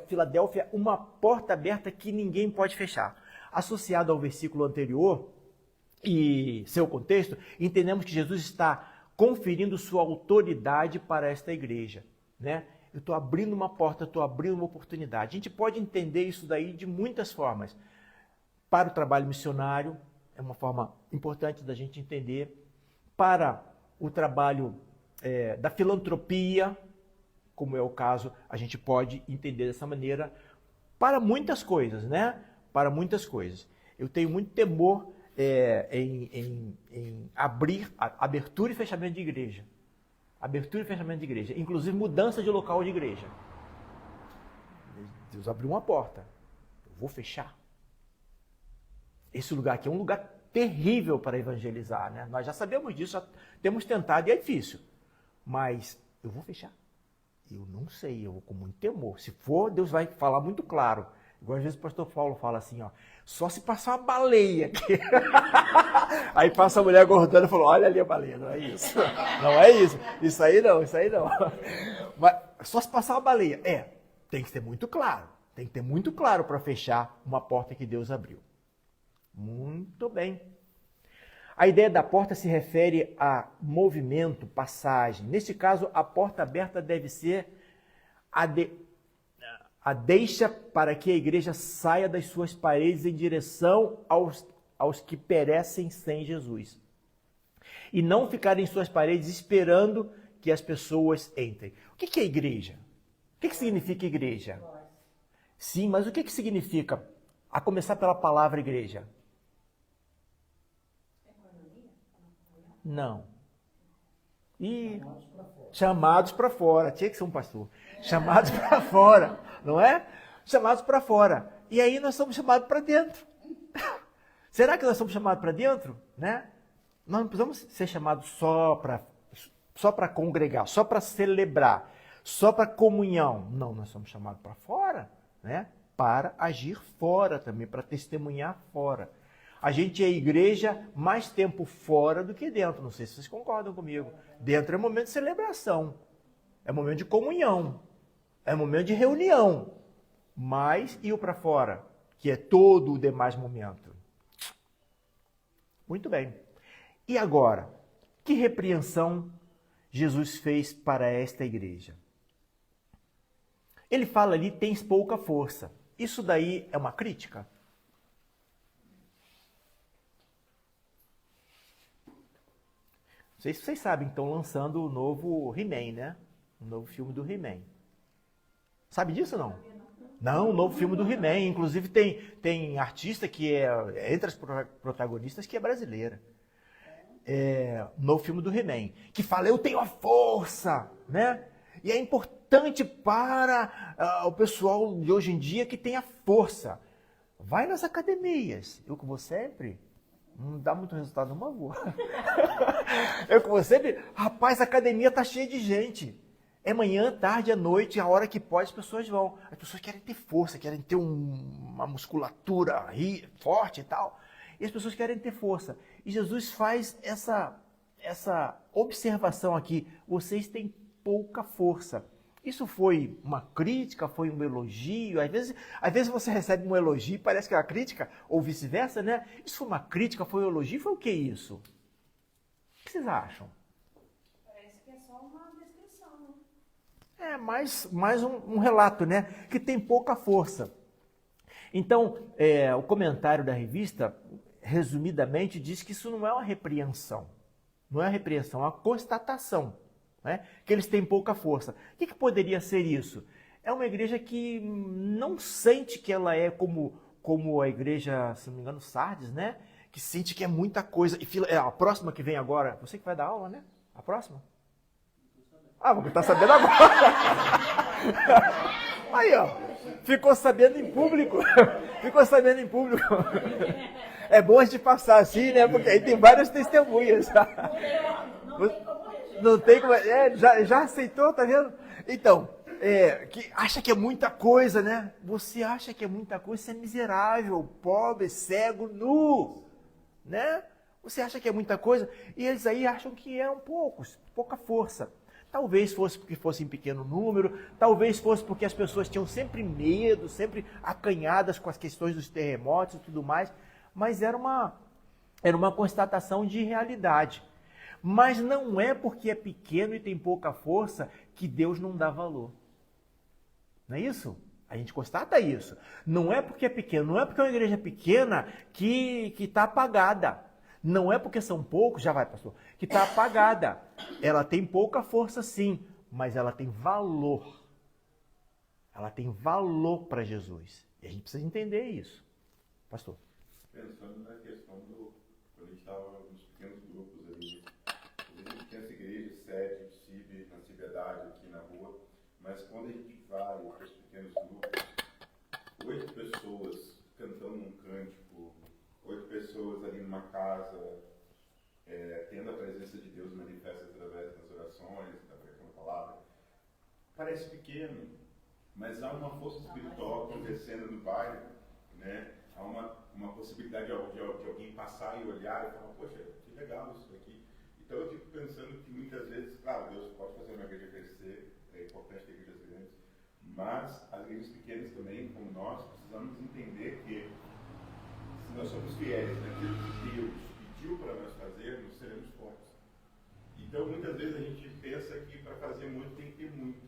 Filadélfia uma porta aberta que ninguém pode fechar. Associado ao versículo anterior e seu contexto, entendemos que Jesus está conferindo sua autoridade para esta igreja, né? Eu estou abrindo uma porta, estou abrindo uma oportunidade. A gente pode entender isso daí de muitas formas. Para o trabalho missionário, é uma forma importante da gente entender. Para o trabalho da filantropia, como é o caso, a gente pode entender dessa maneira. Para muitas coisas, né? Para muitas coisas. Eu tenho muito temor em abertura e fechamento de igreja. Abertura e fechamento de igreja. Inclusive mudança de local de igreja. Deus abriu uma porta. Eu vou fechar. Esse lugar aqui é um lugar terrível para evangelizar, né? Nós já sabemos disso, já temos tentado e é difícil. Mas eu vou fechar. Eu não sei, eu vou com muito temor. Se for, Deus vai falar muito claro. Igual às vezes o pastor Paulo fala assim, ó, só se passar uma baleia aqui. Aí passa a mulher gordando e falou, olha ali a baleia, não é isso. Não é isso. Isso aí não. Mas só se passar uma baleia. Tem que ter muito claro. Tem que ter muito claro para fechar uma porta que Deus abriu. Muito bem. A ideia da porta se refere a movimento, passagem. Neste caso, a porta aberta deve ser a deixa para que a igreja saia das suas paredes em direção aos que perecem sem Jesus. E não ficar em suas paredes esperando que as pessoas entrem. O que é igreja? O que significa igreja? Sim, mas o que significa? A começar pela palavra igreja. Não. E chamados para fora. Tinha que ser um pastor. Chamados para fora, não é? Chamados para fora. E aí nós somos chamados para dentro. Será que nós somos chamados para dentro? Né? Nós não precisamos ser chamados só para congregar, só para celebrar, só para comunhão. Não, nós somos chamados para fora, né? Para agir fora também, para testemunhar fora. A gente é igreja mais tempo fora do que dentro. Não sei se vocês concordam comigo. Dentro é momento de celebração. É momento de comunhão. É momento de reunião. Mas e o para fora? Que é todo o demais momento. Muito bem. E agora? Que repreensão Jesus fez para esta igreja? Ele fala ali, tens pouca força. Isso daí é uma crítica? Não sei se vocês sabem, estão lançando o novo He-Man, né? Um novo filme do He-Man. Sabe disso não? Não, um novo filme do He-Man. Inclusive tem artista que é entre as protagonistas que é brasileira. Um novo filme do He-Man. Que fala, eu tenho a força, né? E é importante para o pessoal de hoje em dia que tem a força. Vai nas academias. Eu que vou sempre, não dá muito resultado numa rua. Eu que vou sempre, rapaz, a academia tá cheia de gente. É manhã, tarde, à noite, a hora que pode, as pessoas vão. As pessoas querem ter força, querem ter uma musculatura forte e tal. E as pessoas querem ter força. E Jesus faz essa observação aqui. Vocês têm pouca força. Isso foi uma crítica, foi um elogio? Às vezes você recebe um elogio e parece que é uma crítica, ou vice-versa, né? Isso foi uma crítica, foi um elogio? Foi o que isso? O que vocês acham? Parece que é só uma descrição, né? É mais um relato, né? Que tem pouca força. Então, o comentário da revista, resumidamente, diz que isso não é uma repreensão. Não é uma repreensão, é uma constatação. Né? Que eles têm pouca força. O que poderia ser isso? É uma igreja que não sente que ela é como a igreja, se não me engano, Sardes, né? Que sente que é muita coisa. E a próxima que vem agora, você que vai dar aula, né? A próxima? Ah, vamos estar sabendo agora. Aí, ó. Ficou sabendo em público. Ficou sabendo em público. É bom a gente passar assim, né? Porque aí tem várias testemunhas. Não tem como. Já aceitou, tá vendo? Então, que acha que é muita coisa, né? Você acha que é muita coisa, você é miserável, pobre, cego, nu, né? Você acha que é muita coisa e eles aí acham que é pouca força. Talvez fosse porque fosse em pequeno número, talvez fosse porque as pessoas tinham sempre medo, sempre acanhadas com as questões dos terremotos e tudo mais, mas era uma constatação de realidade. Mas não é porque é pequeno e tem pouca força que Deus não dá valor. Não é isso? A gente constata isso. Não é porque é pequeno, não é porque é uma igreja pequena que está apagada. Não é porque são poucos, já vai, pastor, que está apagada. Ela tem pouca força sim, mas ela tem valor. Ela tem valor para Jesus. E a gente precisa entender isso. Pastor. Pensando na questão quando a gente estava nos pequenos grupos ali, a gente tem essa igreja sede, na Ciberdade, aqui na rua, mas quando a gente vai para os pequenos grupos, 8 pessoas cantando um cântico, 8 pessoas ali numa casa, tendo a presença de Deus manifesta através das orações, da palavra, parece pequeno, mas há uma força espiritual acontecendo no bairro, né? Há uma possibilidade de alguém passar e olhar e falar, poxa, que legal isso aqui. Então eu fico pensando que muitas vezes, claro, Deus pode fazer uma igreja crescer, é importante ter igrejas grandes, mas as igrejas pequenas também, como nós, precisamos entender que se nós somos fiéis naquilo que Deus pediu para nós fazermos, seremos fortes. Então muitas vezes a gente pensa que para fazer muito tem que ter muito.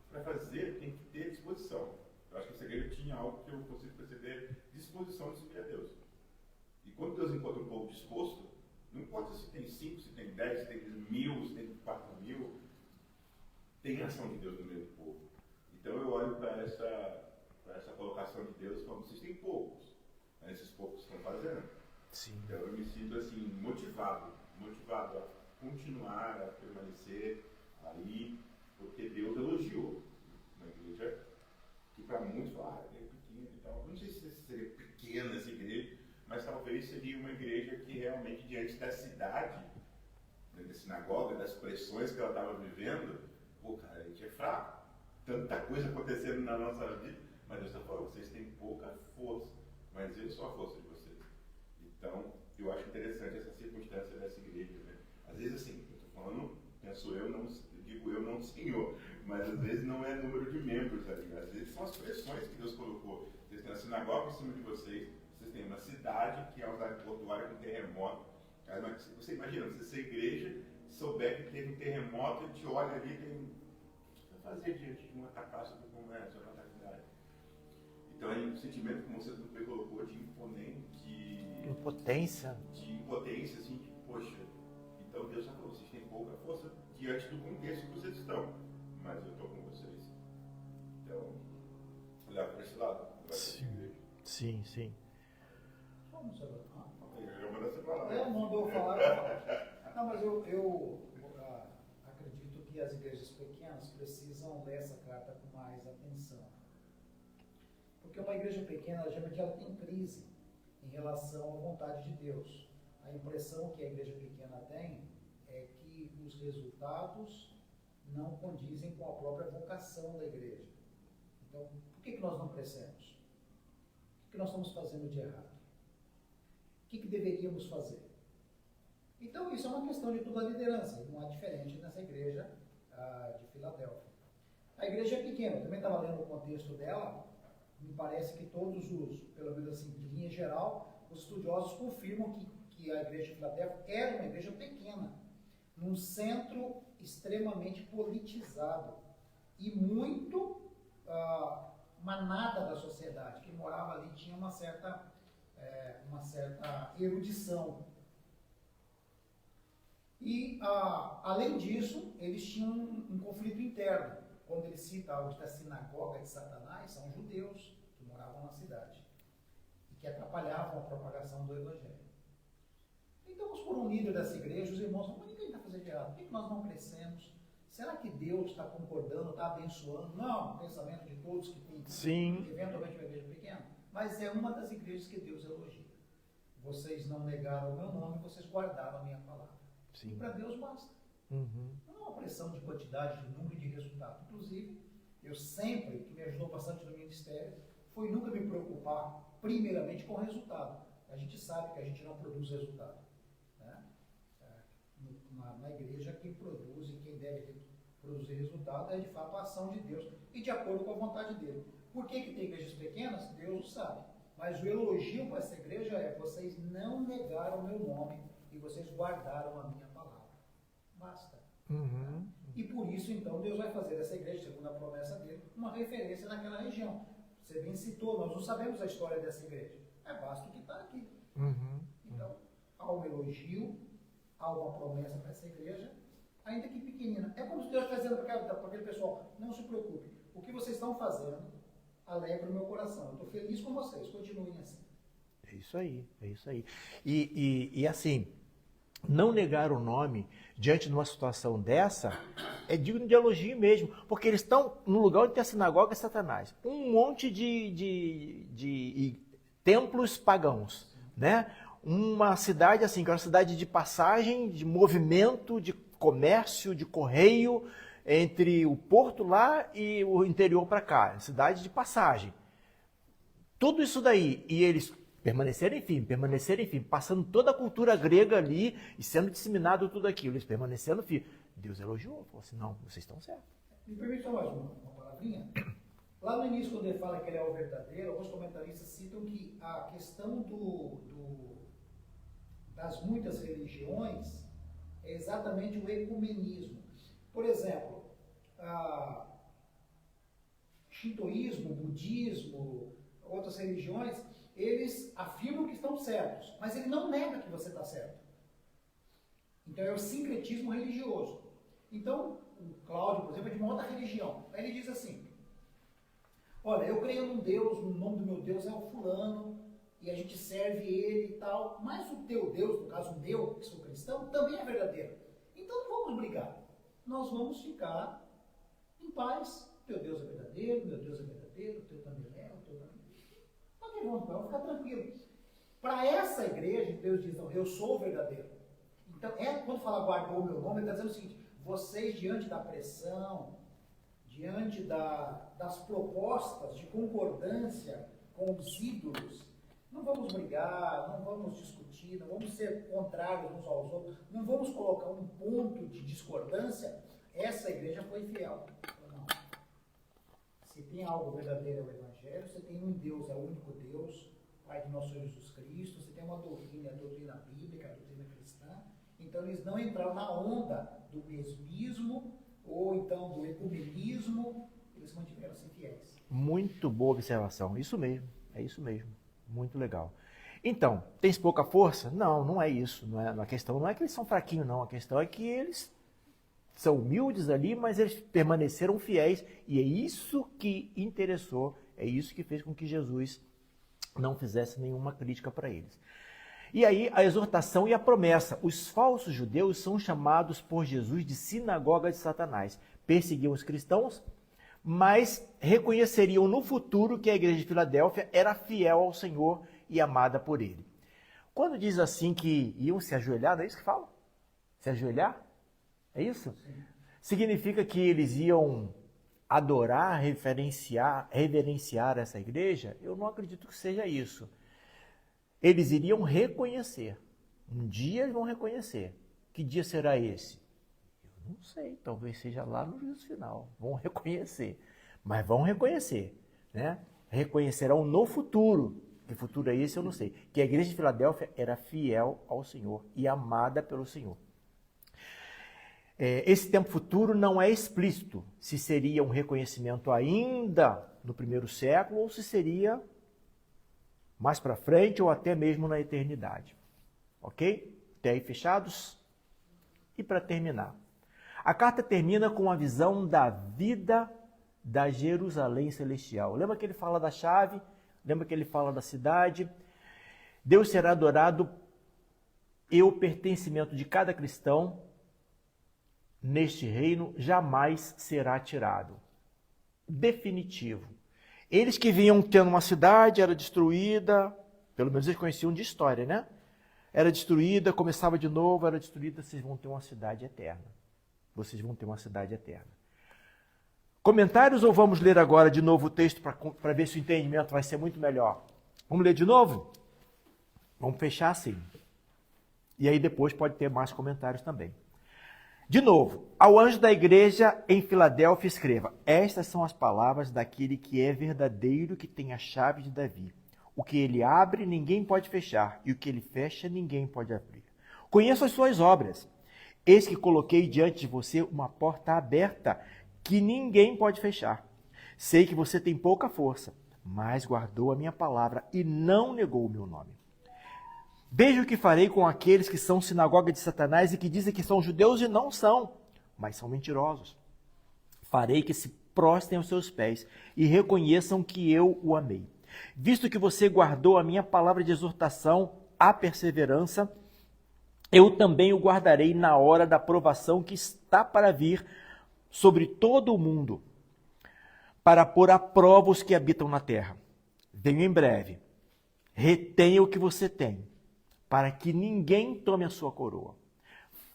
Para fazer tem que ter disposição. Eu acho que essa igreja tinha algo que eu consigo perceber, disposição de servir a Deus. E quando Deus encontra um povo disposto, não importa se tem 5, se tem 10, se tem 1.000, se tem 4.000, tem ação de Deus no meio do povo. Então eu olho para essa colocação de Deus como vocês têm poucos, mas esses poucos estão fazendo. Sim. Então eu me sinto assim, motivado a continuar, a permanecer aí, porque Deus elogiou uma igreja que para muitos falam, é pequena e tal. Não sei se seria pequena essa igreja, mas talvez seria uma igreja que realmente, diante da cidade, da sinagoga, das pressões que ela estava vivendo, pô, cara, a gente é fraco. Tanta coisa acontecendo na nossa vida, mas Deus está falando, vocês têm pouca força, mas eu sou a força de vocês. Então, eu acho interessante essa circunstância dessa igreja, né? Às vezes, assim, eu estou falando, penso eu, não digo eu, não Senhor, mas às vezes não é número de membros ali, às vezes são as pressões que Deus colocou. Vocês têm a sinagoga em cima de vocês, vocês têm uma cidade que é uma cidade portuária com terremoto. Você imagina, se essa igreja souber que teve um terremoto, ele te olha ali e tem o que fazer diante de uma catástrofe como essa, uma cidade. Então é um sentimento, como você também colocou, de impotência. De impotência, assim, de, poxa, então Deus já falou, vocês têm pouca força diante do contexto que vocês estão. mas eu estou com vocês. Então, olhar para esse lado. Sim, sim. Vamos, senhor. Eu mando você falar. Eu não dou falar, eu falo. Não, mas eu acredito que as igrejas pequenas precisam ler essa carta com mais atenção. Porque uma igreja pequena, geralmente ela tem crise em relação à vontade de Deus. A impressão que a igreja pequena tem é que os resultados não condizem com a própria vocação da igreja. Então, por que nós não crescemos? O que nós estamos fazendo de errado? O que deveríamos fazer? Então, isso é uma questão de toda a liderança, não há diferente nessa igreja de Filadélfia. A igreja é pequena, eu também estava lendo o contexto dela, me parece que todos os, pelo menos assim, de linha geral, os estudiosos confirmam que a igreja de Filadélfia era uma igreja pequena, num centro extremamente politizado e muito manada da sociedade. Quem morava ali tinha uma certa erudição. E, além disso, eles tinham um conflito interno. Quando ele cita a sinagoga de Satanás, são judeus que moravam na cidade e que atrapalhavam a propagação do evangelho. Então, por um líder dessa igreja, os irmãos falam, mas ninguém está fazendo de errado, por que nós não crescemos? Será que Deus está concordando, está abençoando? Não, o pensamento de todos que tem, Sim. eventualmente uma igreja pequena, mas é uma das igrejas que Deus elogia. Vocês não negaram o meu nome, vocês guardaram a minha palavra. Sim. E para Deus basta. Uhum. Não é uma pressão de quantidade, de número e de resultado. Inclusive, eu sempre, que me ajudou bastante no ministério, foi nunca me preocupar primeiramente com o resultado. A gente sabe que a gente não produz resultado. Né? Na igreja, quem produz e quem deve produzir resultado é de fato a ação de Deus e de acordo com a vontade dele. Por que tem igrejas pequenas? Deus o sabe. Mas o elogio para essa igreja é: vocês não negaram o meu nome e vocês guardaram a minha palavra. Basta. Uhum. E por isso, então, Deus vai fazer dessa igreja, segundo a promessa dele, uma referência naquela região. Você bem citou, nós não sabemos a história dessa igreja. Basta o que está aqui. Uhum. Então, há um elogio, há uma promessa para essa igreja, ainda que pequenina. É como se Deus estivesse dizendo para aquele pessoal: não se preocupe, o que vocês estão fazendo alegra o meu coração. Eu estou feliz com vocês, continuem assim. É isso aí, é isso aí. E assim, não negar o nome diante de uma situação dessa é digno de elogio mesmo, porque eles estão no lugar onde tem a sinagoga de Satanás, um monte de templos pagãos, né? Uma cidade assim, que é uma cidade de passagem, de movimento, de comércio, de correio, entre o porto lá e o interior para cá, cidade de passagem. Tudo isso daí, e eles permanecerem firmes, passando toda a cultura grega ali e sendo disseminado tudo aquilo, eles permanecendo firmes. Deus elogiou, falou assim: não, vocês estão certos. Me permite só mais uma palavrinha? Lá no início, quando ele fala que ele é o verdadeiro, alguns comentaristas citam que a questão das muitas religiões é exatamente o ecumenismo. Por exemplo, shintoísmo, budismo, outras religiões, eles afirmam que estão certos, mas ele não nega que você está certo. Então é o sincretismo religioso. Então, o Cláudio, por exemplo, é de uma outra religião. Aí ele diz assim: olha, eu creio num Deus, o nome do meu Deus é o fulano, e a gente serve ele e tal, mas o teu Deus, no caso o meu, que sou cristão, também é verdadeiro. Então não vamos brigar. Nós vamos ficar em paz. Teu Deus é verdadeiro, meu Deus é verdadeiro, o teu também é, o teu também é. Ok, vamos ficar tranquilos. Para essa igreja, Deus diz: não, eu sou o verdadeiro. Então, quando fala guardou o meu nome, ele está dizendo o seguinte: vocês, diante da pressão, diante das propostas de concordância com os ídolos, não vamos brigar, não vamos discutir, não vamos ser contrários uns aos outros, não vamos colocar um ponto de discordância. Essa igreja foi fiel. Não. Se tem algo verdadeiro é o Evangelho, você tem um Deus, é o único Deus, Pai de nosso Senhor Jesus Cristo, você tem uma doutrina, a doutrina bíblica, a doutrina cristã. Então eles não entraram na onda do mesmismo ou então do ecumenismo, eles mantiveram-se fiéis. Muito boa observação, isso mesmo, é isso mesmo, muito legal. Então, tens pouca força? Não, não é isso, a questão não é que eles são fraquinhos, não, a questão é que eles são humildes ali, mas eles permaneceram fiéis. E é isso que interessou, é isso que fez com que Jesus não fizesse nenhuma crítica para eles. E aí a exortação e a promessa. Os falsos judeus são chamados por Jesus de sinagoga de Satanás. Perseguiam os cristãos, mas reconheceriam no futuro que a igreja de Filadélfia era fiel ao Senhor e amada por ele. Quando diz assim que iam se ajoelhar, não é isso que fala? Se ajoelhar? É isso? Sim. Significa que eles iam adorar, reverenciar essa igreja? Eu não acredito que seja isso. Eles iriam reconhecer. Um dia eles vão reconhecer. Que dia será esse? Eu não sei, talvez seja lá no juízo final. Vão reconhecer. Mas vão reconhecer, né? Reconhecerão no futuro. Que futuro é esse eu não sei. Que a igreja de Filadélfia era fiel ao Senhor e amada pelo Senhor. Esse tempo futuro não é explícito se seria um reconhecimento ainda no primeiro século ou se seria mais para frente ou até mesmo na eternidade. Ok? Até aí fechados? E para terminar, a carta termina com a visão da vida da Jerusalém celestial. Lembra que ele fala da chave? Lembra que ele fala da cidade? Deus será adorado e o pertencimento de cada cristão neste reino jamais será tirado. Definitivo. Eles que vinham tendo uma cidade, era destruída, pelo menos eles conheciam de história, né? Era destruída, começava de novo, era destruída, vocês vão ter uma cidade eterna. Vocês vão ter uma cidade eterna. Comentários ou vamos ler agora de novo o texto para ver se o entendimento vai ser muito melhor? Vamos ler de novo? Vamos fechar assim. E aí depois pode ter mais comentários também. De novo, ao anjo da igreja em Filadélfia escreva: estas são as palavras daquele que é verdadeiro, que tem a chave de Davi. O que ele abre, ninguém pode fechar, e o que ele fecha, ninguém pode abrir. Conheço as suas obras. Eis que coloquei diante de você uma porta aberta, que ninguém pode fechar. Sei que você tem pouca força, mas guardou a minha palavra e não negou o meu nome. Veja o que farei com aqueles que são sinagoga de Satanás e que dizem que são judeus e não são, mas são mentirosos. Farei que se prostrem aos seus pés e reconheçam que eu o amei. Visto que você guardou a minha palavra de exortação, a perseverança, eu também o guardarei na hora da provação que está para vir sobre todo o mundo, para pôr à prova os que habitam na terra. Venho em breve. Retenha o que você tem, para que ninguém tome a sua coroa.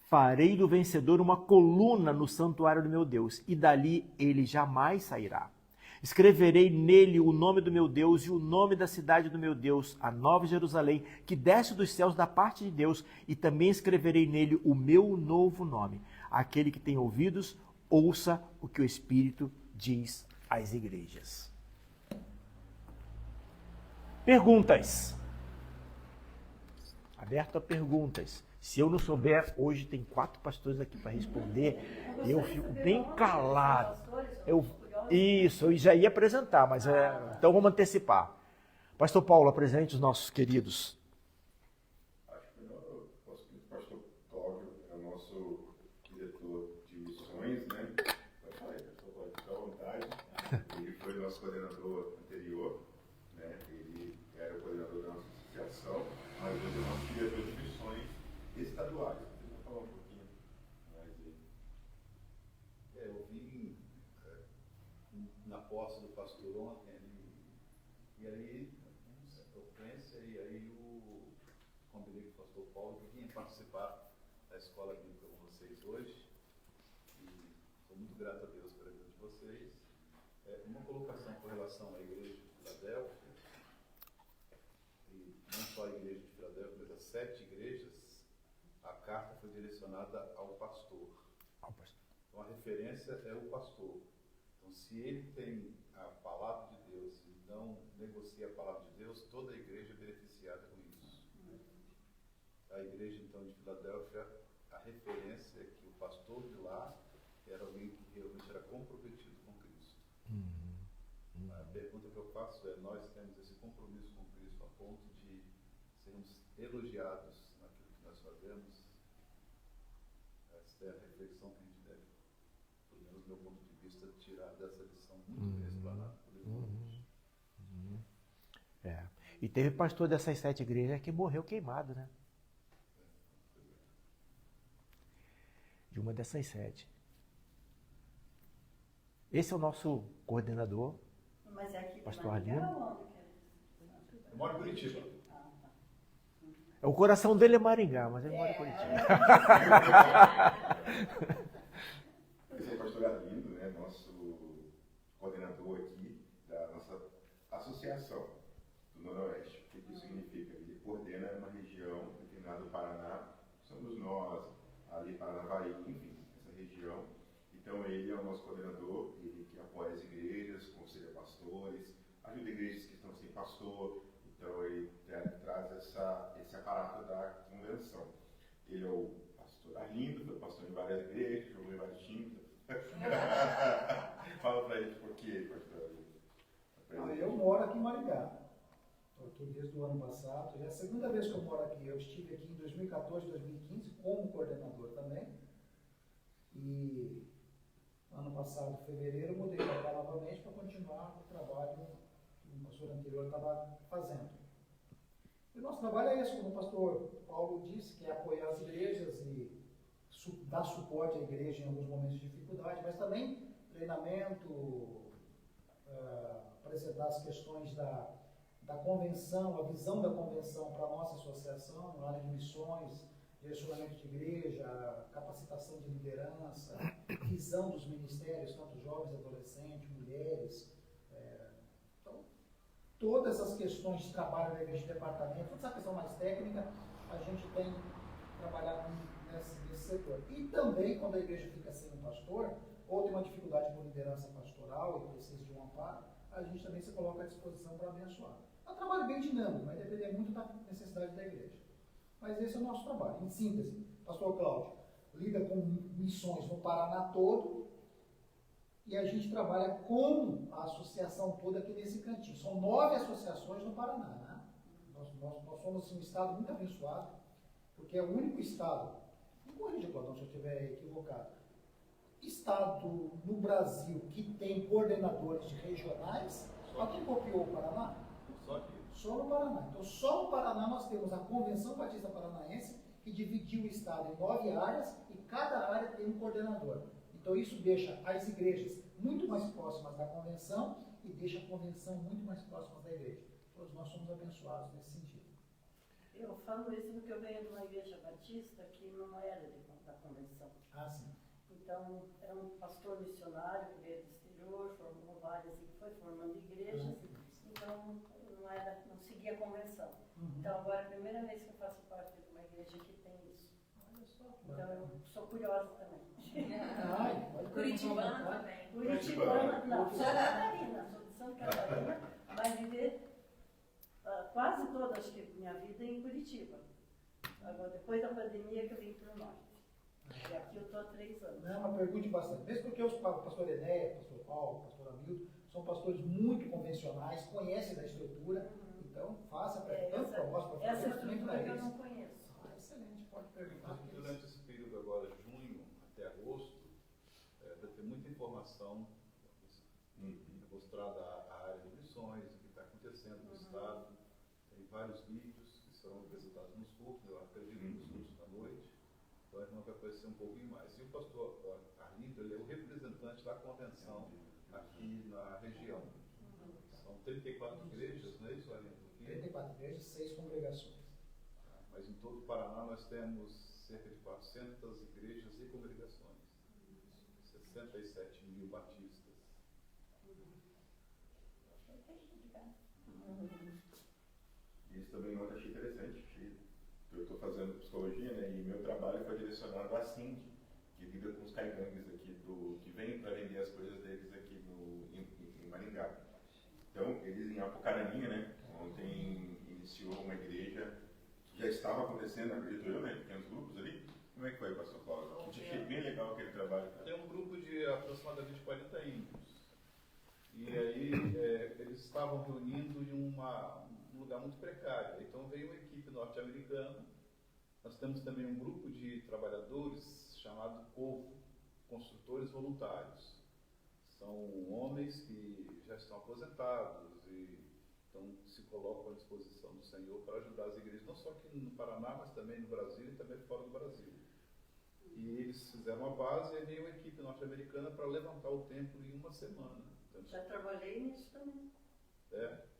Farei do vencedor uma coluna no santuário do meu Deus, e dali ele jamais sairá. Escreverei nele o nome do meu Deus e o nome da cidade do meu Deus, a Nova Jerusalém, que desce dos céus da parte de Deus, e também escreverei nele o meu novo nome. Aquele que tem ouvidos, ouça o que o Espírito diz às igrejas. Perguntas. Aberto a perguntas. Se eu não souber, hoje tem 4 pastores aqui para responder, eu fico bem calado. Isso, eu já ia apresentar, mas então vamos antecipar. Pastor Paulo, apresente os nossos queridos. Acho que o pastor Cláudio é o nosso diretor de missões, né? Pode falar aí, pastor Cláudio, fica à vontade. Ele foi nosso coordenador anterior, né? Ele era o coordenador da nossa associação, mas hoje é o nosso diretor de missões estaduais. Você vai falar um pouquinho mais aí. Eu vim na posse do pastor ontem, e aí, sequência, e aí eu combinei com o pastor Paulo que vinha participar da escola bíblica com vocês hoje, e sou muito grato a Deus pela vida de vocês. Uma colocação com relação à igreja de Filadélfia, e não só a igreja de Filadélfia, mas as 7 igrejas, a carta foi direcionada ao pastor. Então a referência é o pastor. Então, se ele tem a palavra de Deus e não negocia a palavra de Deus, toda a igreja é beneficiada com isso. A igreja, então, de Filadélfia, a referência é que o pastor de lá era alguém que realmente era comprometido com Cristo. A pergunta que eu faço é: nós temos esse compromisso com Cristo a ponto de sermos elogiados naquilo que nós fazemos? Essa é a reflexão que a gente deve meu ponto de vista, tirar dessa lição muito bem explanada por irmãos. É. E teve pastor dessas 7 igrejas que morreu queimado, né? De uma dessas 7. Esse é o nosso coordenador, Mas é aqui de Pastor Maringá Arlindo. ou onde que é? Eu moro em Curitiba. Ah, tá. o coração dele é Maringá, mas ele mora em Curitiba. Esse é o pastor Arlindo, né, nosso coordenador aqui da nossa associação do Noroeste. O que isso significa? Ele coordena uma região determinada do Paraná, somos nós, ali Paranavaí, enfim, essa região. Então ele é o nosso coordenador, ele que apoia as igrejas, conselha pastores, ajuda igrejas que estão sem pastor, então ele traz esse aparato da convenção. Ele é o pastor Arlindo, foi pastor em várias igrejas, jogou em vários times. Fala pra gente por quê, pastor Arlindo. Eu moro aqui em Maringá. Estou aqui desde o ano passado. Já é a segunda vez que eu moro aqui. Eu estive aqui em 2014, 2015 como coordenador também. E ano passado, fevereiro, eu mudei para cá novamente para continuar o trabalho que o pastor anterior estava fazendo. E o nosso trabalho é esse, como o pastor Paulo disse, que é apoiar as igrejas e dar suporte à igreja em alguns momentos de dificuldade, mas também treinamento, apresentar as questões da convenção, a visão da convenção para a nossa associação, na área de missões, direcionamento de igreja, capacitação de liderança, visão dos ministérios, tanto jovens, adolescentes, mulheres. Então, todas essas questões de trabalho da igreja de departamento, toda essa questão mais técnica, a gente tem trabalhado nesse setor. E também, quando a igreja fica sem um pastor, ou tem uma dificuldade com liderança pastoral e precisa de um amparo, a gente também se coloca à disposição para abençoar. É um trabalho bem dinâmico, vai depender muito da necessidade da igreja. Mas esse é o nosso trabalho. Em síntese, pastor Cláudio lida com missões no Paraná todo e a gente trabalha com a associação toda aqui nesse cantinho. São 9 associações no Paraná, né? Nós somos um estado muito abençoado, porque é o único estado, me corrija, Cláudio, se eu estiver equivocado, estado no Brasil que tem coordenadores regionais. Alguém copiou o Paraná? Só aqui. Só no Paraná. Então, só no Paraná nós temos a Convenção Batista Paranaense, que dividiu o estado em 9 áreas e cada área tem um coordenador. Então, isso deixa as igrejas muito mais próximas da convenção e deixa a convenção muito mais próxima da igreja. Todos nós somos abençoados nesse sentido. Eu falo isso porque eu venho de uma igreja batista que não era da convenção. Ah, sim. Então, era um pastor missionário que veio do exterior, formou várias e foi formando igrejas. Então, não seguia a convenção. Então, agora é a primeira vez que eu faço parte de uma igreja que tem isso. Olha só. Então, eu sou curiosa também. Ai, pode Curitibana perguntar, também. Curitibana, não, sou Catarina, sou de Santa Catarina, mas viver quase toda, acho que minha vida em Curitiba. Agora, depois da pandemia que eu vim para o norte. E aqui eu estou há 3 anos. Não, mas pergunte bastante. Mesmo porque o pastor Enéia, pastor Paulo, pastor Hamilton, são pastores muito convencionais, conhecem da estrutura, então faça tanto para nós, para Essa também estrutura para que eu eles. não conheço. Excelente, pode perguntar. Inclusive, durante esse período agora, junho até agosto, vai ter muita informação mostrada a área de missões, o que está acontecendo no Estado. Tem vários vídeos que serão apresentados nos cultos, eu acredito nos cultos da noite. Então a irmã vai aparecer um pouquinho mais. E o pastor Arlindo, ele é o representante da convenção aqui na região. São 34 igrejas, não é isso, Arlindo? 34 igrejas, 6 congregações. Mas em todo o Paraná nós temos cerca de 400 igrejas e congregações. 67 mil batistas. Isso também eu achei interessante, porque eu estou fazendo psicologia, né, e meu trabalho foi direcionado à Cindy, que lida com os caigangues aqui, que vem para vender as coisas deles aqui em Maringá. Então, eles em Apucaraninha, né, ontem iniciou uma igreja que já estava acontecendo, acredito eu, né, pequenos grupos ali. Como é que foi, pastor Paulo? Eu achei bem legal aquele trabalho. Cara. Tem um grupo de aproximadamente 40 índios. E aí eles estavam reunindo em um lugar muito precário. Então veio uma equipe norte-americana. Nós temos também um grupo de trabalhadores chamado COVO, Construtores Voluntários. São homens que já estão aposentados e então se colocam à disposição do Senhor para ajudar as igrejas, não só aqui no Paraná, mas também no Brasil e também fora do Brasil. E eles fizeram uma base e veio uma equipe norte-americana para levantar o templo em uma semana. Então, Já trabalhei nisso também.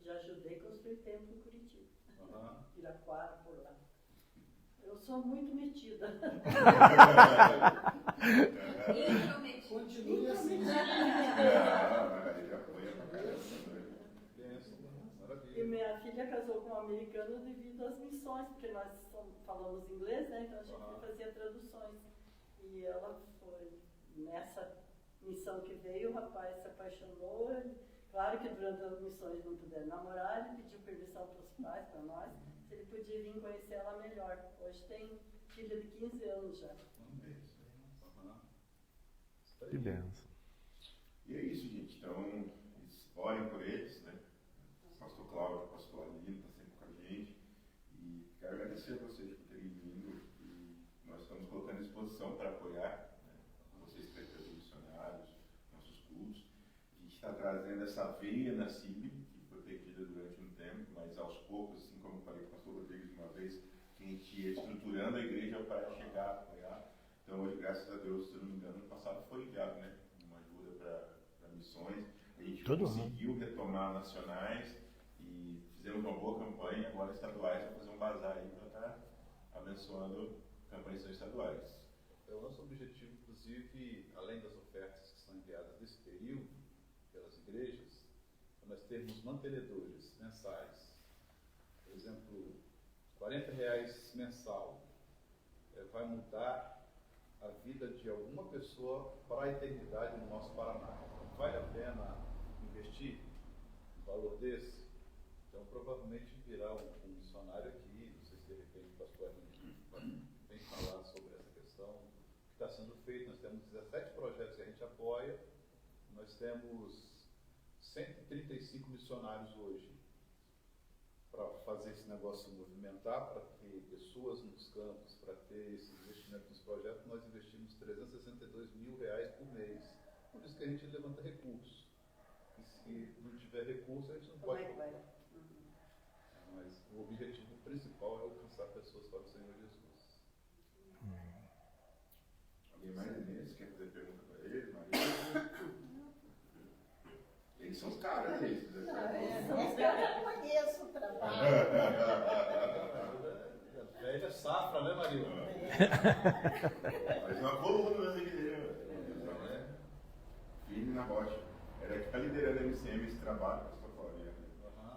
Já ajudei a construir templo em Curitiba. Piraquara, por lá. Eu sou muito metida. Continue assim. E minha filha casou com um americano devido às missões, porque nós falamos inglês, né? Então a gente fazia traduções. E ela foi nessa missão que veio, o rapaz se apaixonou. Claro que durante as missões não puderam namorar, ele pediu permissão para os pais, para nós, se ele podia vir conhecer ela melhor. Hoje tem filha de 15 anos já. Que benção. E é isso, gente. Então, orem por eles, né? Pastor Cláudio, pastor Alino, está sempre com a gente. E quero agradecer a vocês por terem vindo. E nós estamos colocando à disposição para apoiar, né? Vocês, pretendentes missionários, nossos cultos. A gente está trazendo essa veia na CIB, que foi perdida durante um tempo, mas aos poucos, assim como eu falei com o pastor Rodrigues uma vez, que a gente ia estruturando a igreja para chegar a apoiar. Então, hoje, graças a Deus, se eu não me engano, no passado foi enviado, né? Uma ajuda para missões. A gente conseguiu retomar nacionais e fizemos uma boa campanha. Agora, estaduais, vamos fazer um bazar aí para estar abençoando campanhas estaduais. O nosso objetivo, inclusive, além das ofertas que são enviadas nesse período pelas igrejas, é nós termos mantenedores mensais. Por exemplo, R$40 mensal vai mudar a vida de alguma pessoa para a eternidade no nosso Paraná. Então, vale a pena investir um valor desse? Então, provavelmente virá um missionário aqui, não sei se de repente o pastor vem falar sobre essa questão, que está sendo feito. Nós temos 17 projetos que a gente apoia, nós temos 135 missionários hoje para fazer esse negócio se movimentar, para ter pessoas nos campos, para ter esse investimento nos projetos. Nós investimos R$362 mil por mês. Por isso que a gente levanta recursos. E se não tiver recurso, a gente não pode. Como é que vai? Mas o objetivo principal é alcançar pessoas para o Senhor Jesus. Alguém mais nesse quer fazer pergunta para ele? Maria? Eles são os caras, esses. Eu conheço o trabalho. Velha safra, né, Maria? Faz uma coluna nessa igreja. Firme na rocha. Era que está liderando a MCM esse trabalho, pastor Cláudio,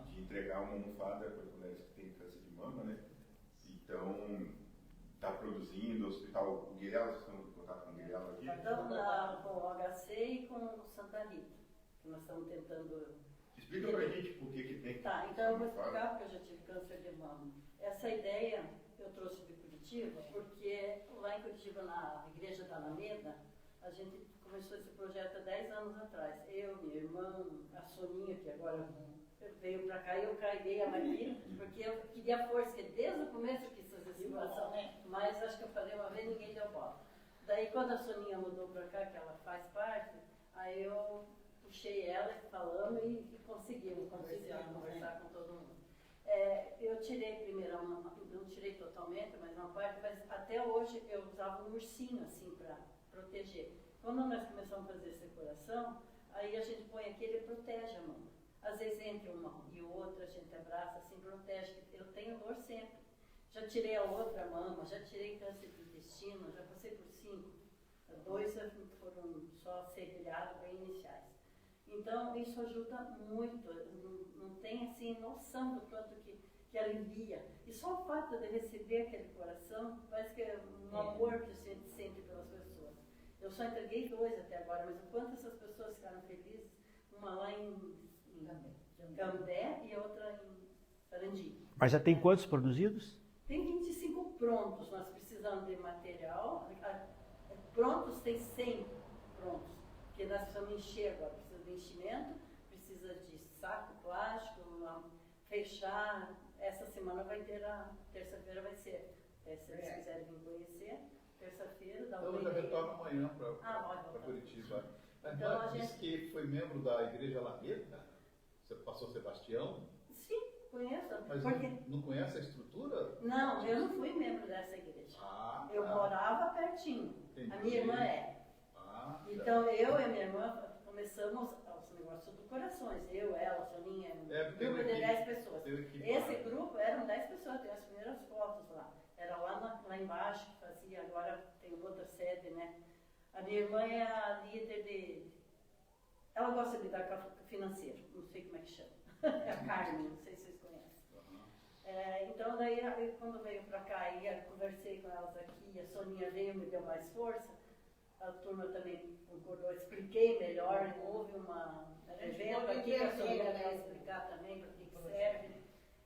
de entregar uma almofada para mulheres que têm câncer de mama, né? Então, está produzindo, o hospital Guilherme, vocês estão em contato com o Guilherme aqui? Então, com o HC e com o Santa Rita, que nós estamos tentando. Explica pra gente por que tem. Tá, então eu vou explicar, porque eu já tive câncer de mama. Essa ideia eu trouxe de Curitiba, porque lá em Curitiba, na Igreja da Alameda, a gente começou esse projeto há 10 anos atrás. Eu, minha irmã, a Soninha, que agora veio para cá, e eu carreguei a Maria, porque eu queria força, que desde o começo eu quis fazer essa situação, mas acho que eu falei uma vez, ninguém deu bola. Daí quando a Soninha mudou para cá, que ela faz parte, aí eu puxei ela, falando e conseguimos conversar com todo mundo. Eu tirei primeiro, não tirei totalmente, mas uma parte, mas até hoje eu usava um ursinho assim para proteger. Quando nós começamos a fazer esse coração, aí a gente põe aqui, ele protege a mão. Às vezes entre uma e outra, a gente abraça, assim, protege. Eu tenho dor sempre. Já tirei a outra mama, já tirei câncer de intestino, já passei por 5. 2 foram só serrilhados bem iniciais. Então, isso ajuda muito. Não tem, assim, noção do quanto que alivia. E só o fato de receber aquele coração, parece que é um amor que a gente sente pelas pessoas. Eu só entreguei 2 até agora, mas o quanto essas pessoas ficaram felizes, uma lá em Cambé e outra em Sarandi. Mas já tem quantos produzidos? Tem 25 prontos, nós precisamos de material. Prontos tem 100 prontos, porque nós precisamos encher agora, precisa de enchimento, precisa de saco plástico, fechar. Essa semana vai ter, terça-feira vai ser, se eles quiserem vir conhecer, terça-feira, dá Então, eu já retorno amanhã para Curitiba. Então a Disse gente. que foi membro da Igreja Alameda? Você passou Sebastião? Sim, conheço. Mas Porque. não conhece a estrutura? Não, eu não fui membro dessa igreja. Ah, Eu tá. morava pertinho. Entendi. A minha irmã é. Ah, tá. Então eu e a minha irmã começamos os negócios do Corações. Eu, ela, Soninha, um porque grupo de eu 10 pessoas. eu aqui Esse fora. grupo eram 10 pessoas, tem as primeiras fotos lá. Era lá embaixo que fazia, agora tem outra sede, né? A minha irmã é a líder de. Ela gosta de lidar com financeiro, não sei como é que chama. É a Carmen, não sei se vocês conhecem. Aham. Então daí quando veio pra cá e eu conversei com elas aqui, a Soninha veio, me deu mais força, a turma também concordou, expliquei melhor, houve um evento aqui que a Soninha vai explicar também para que serve.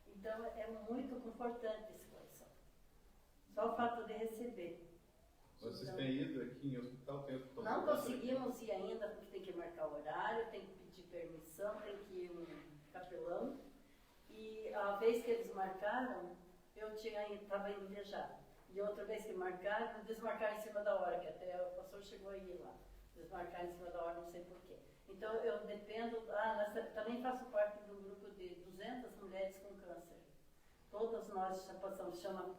Então é muito confortante esse coração. Só o fato de receber. Vocês Então, têm ido aqui em hospital? Tem hospital não do câncer conseguimos ir ainda porque tem que marcar o horário, tem que pedir permissão, tem que ir um capelão. E a vez que eles marcaram, eu estava indo viajar. E outra vez que marcaram, desmarcaram em cima da hora, que até o pastor chegou a ir lá. Desmarcaram em cima da hora, não sei porquê. Então eu dependo, também faço parte de um grupo de 200 mulheres com câncer. Todas nós já passamos, chama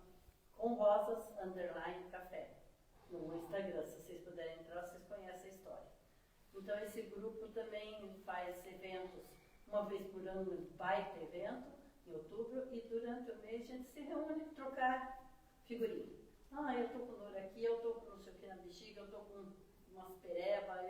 Com Rosas _ Café. No Instagram, se vocês puderem entrar, vocês conhecem a história. Então esse grupo também faz eventos uma vez por ano, um baita evento, em outubro, e durante o mês a gente se reúne para trocar figurinha. Eu tô com dor aqui, eu tô com não sei o que na bexiga, eu tô com umas pereba,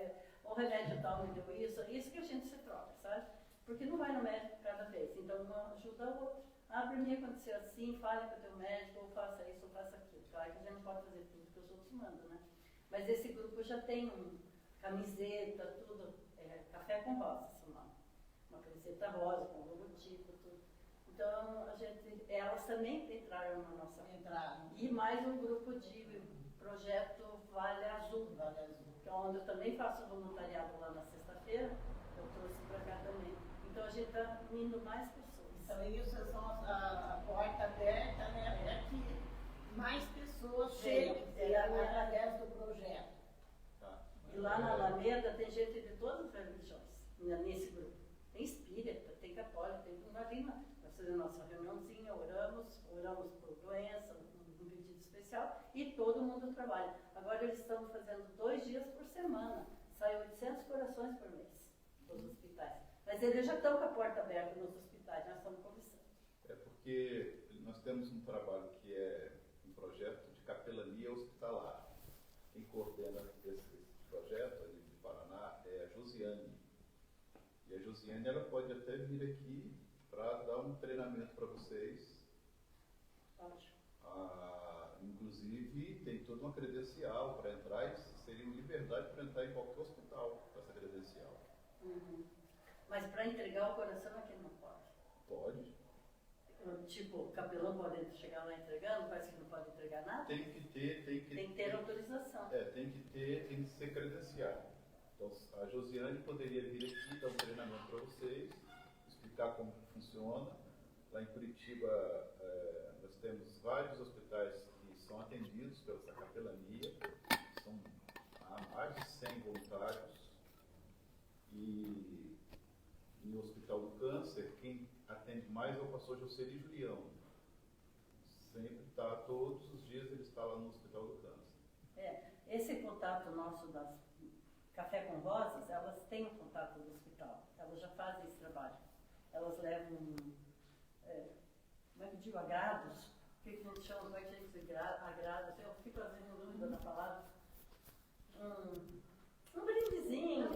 o remédio tal me deu isso que a gente se troca, sabe? Porque não vai no médico cada vez, então uma ajuda a outra. Para mim aconteceu assim, fale com o teu médico, ou faça isso, ou faça aquilo. Claro que a gente não pode fazer tudo que os outros mandam, né? Mas esse grupo já tem camiseta, tudo, café com rosas, uma camiseta rosa, com logotipo, tudo. Então, elas também entraram na nossa. E mais um grupo de projeto Vale Azul, que é onde eu também faço voluntariado lá na sexta-feira, eu trouxe para cá também. Então, a gente está indo mais pessoas. Então, isso são a porta aberta, né, para que mais pessoas cheguem através do projeto. Tá. E lá na Alameda tem gente de todas as religiões, nesse grupo. Tem espírita, tem católico, tem tudo. Imagina, nós fazemos nossa reuniãozinha, oramos por doença, um pedido especial, e todo mundo trabalha. Agora eles estão fazendo 2 dias por semana, sai 800 corações por mês nos hospitais. Mas eles já estão com a porta aberta nos hospitais, nós estamos conversando. É porque nós temos um trabalho que é um projeto de capelania hospitalar. Quem coordena esse projeto ali de Paraná é a Josiane. E a Josiane, ela pode até vir aqui para dar um treinamento para vocês. Inclusive, tem toda uma credencial para entrar, e seria uma liberdade para entrar em qualquer hospital com essa credencial. Mas para entregar o coração é que não pode. Pode. Tipo, o capelão pode chegar lá entregando, parece que não pode entregar nada? Tem que ter autorização. Tem que ser credenciado. Então, a Josiane poderia vir aqui dar um treinamento para vocês, explicar como funciona. Lá em Curitiba, nós temos vários hospitais que são atendidos pela essa capelania. Há mais de 100 voluntários. E no Hospital do Câncer, quem atende mais é o pastor Jocely Julião. Sempre está, todos os dias ele está lá no Hospital do Câncer. Esse contato nosso das Café com Rosas, elas têm o contato do hospital, elas já fazem esse trabalho. Elas levam, como é que eu digo, agrados? O que a gente chama, como é que a gente diz agrados? Eu fico às vezes em dúvida na palavra. Um brindezinho,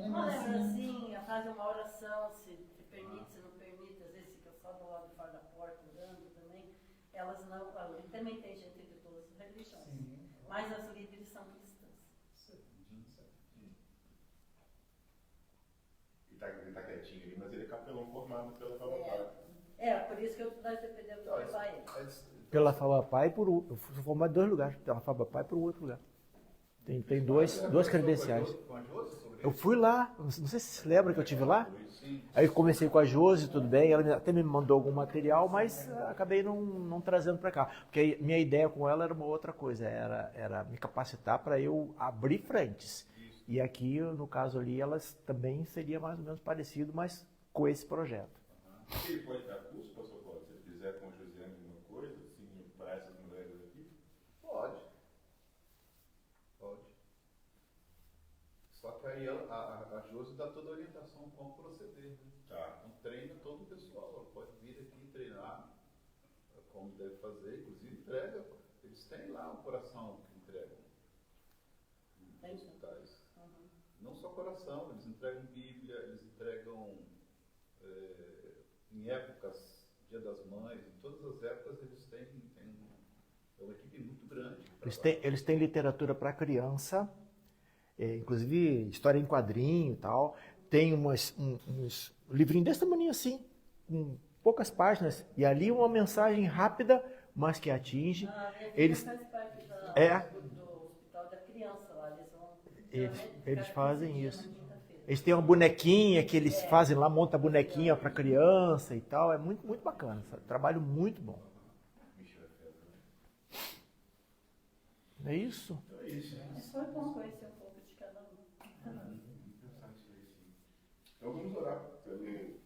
uma lembrancinha, fazem uma oração, se permite, se não permite, às vezes fica só do lado de fora da porta, orando também. Elas não, ali também tem gente de todas as religiões, mas as líderes são cristãs. Ele tá quietinho ali, mas ele é capelão formado pela Favopai. Por isso que nós dependemos do levar ele. Pela Favopai, eu fui formado em 2 lugares, pela Favopai e por outro lugar. Tem duas credenciais. Eu fui lá, não sei se você lembra que eu estive lá. Aí eu comecei com a Josi, tudo bem, ela até me mandou algum material, mas acabei não trazendo para cá. Porque minha ideia com ela era uma outra coisa, era me capacitar para eu abrir frentes. E aqui, no caso ali, elas também seria mais ou menos parecido, mas com esse projeto. Ele pode dar curso, pastor Paulo, se ele quiser com o Josiane alguma coisa, assim, para essas mulheres aqui? Pode. Pode. Só que aí a Josi dá toda a orientação como proceder. Né? Tá. Então treina todo o pessoal. Ela pode vir aqui treinar como deve fazer, inclusive entrega. Eles têm lá um coração que entregam nos hospitais. Não só coração, eles entregam Bíblia, eles entregam em épocas, Dia das Mães, em todas as épocas eles têm é uma equipe muito grande. Eles têm literatura para criança, inclusive história em quadrinho e tal. Tem uns livrinhos desse tamanho assim, com poucas páginas, e ali uma mensagem rápida, mas que atinge. Eles faz parte do Hospital da Criança lá, eles fazem isso. Eles têm uma bonequinha que eles fazem lá, monta a bonequinha para criança e tal. É muito, muito bacana. Trabalho muito bom. É isso? Então é isso, né? Mas foi bom conhecer um pouco de cada um. Então vamos orar pelo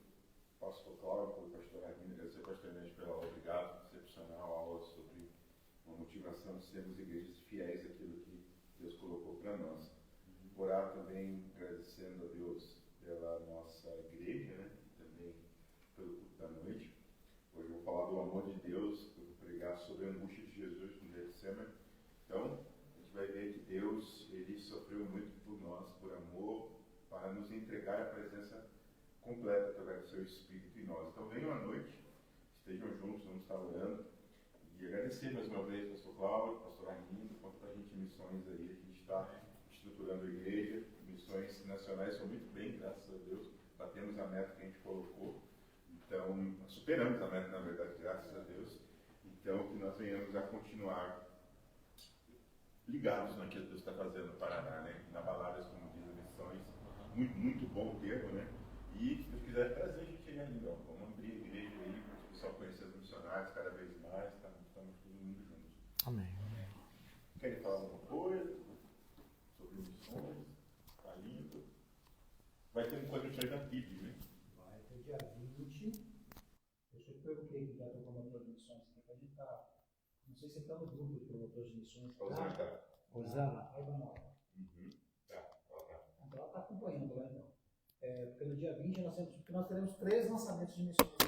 pastor Cláudio, pelo pastor Armindo, agradecer ao pastor Inês pela obrigado, excepcional aula sobre uma motivação de sermos igrejas fiéis àquilo que Deus colocou para nós. Orar também agradecendo a Deus pela nossa igreja, né? E também pelo culto da noite. Hoje eu vou falar do amor de Deus, eu vou pregar sobre a angústia de Jesus no Getsemane. Então, a gente vai ver que Deus, ele sofreu muito por nós, por amor, para nos entregar a presença completa através do seu Espírito em nós. Então, venham à noite, estejam juntos, vamos estar orando. E agradecer mais uma vez ao pastor Cláudio, pastor Armindo, quanto para a gente missões aí, a gente está estruturando a igreja, missões nacionais são muito bem, graças a Deus, batemos a meta que a gente colocou, então, superamos a meta, na verdade, graças a Deus, então, que nós venhamos a continuar ligados naquilo que Deus está fazendo no Paraná, né? Inabaladas, como diz as missões, muito, muito bom o termo, né? E, se Deus quiser, trazer a gente aí ainda, ó. Vamos abrir a igreja aí, para o pessoal conhecer os missionários cada vez mais, estamos todo mundo juntos. Amém. Querem falar alguma coisa sobre missões? Está lindo. Vai ter um conexão da PIB, né? Vai até dia 20. Eu só perguntei que já estou promotor de missões aqui, para a gente estar. Não sei se está no grupo de promotores de missões. Rosana está. Rosana, aí vai lá. Tá, ela tá. Então ela está acompanhando lá então. Porque no dia 20 nós teremos 3 lançamentos de missões.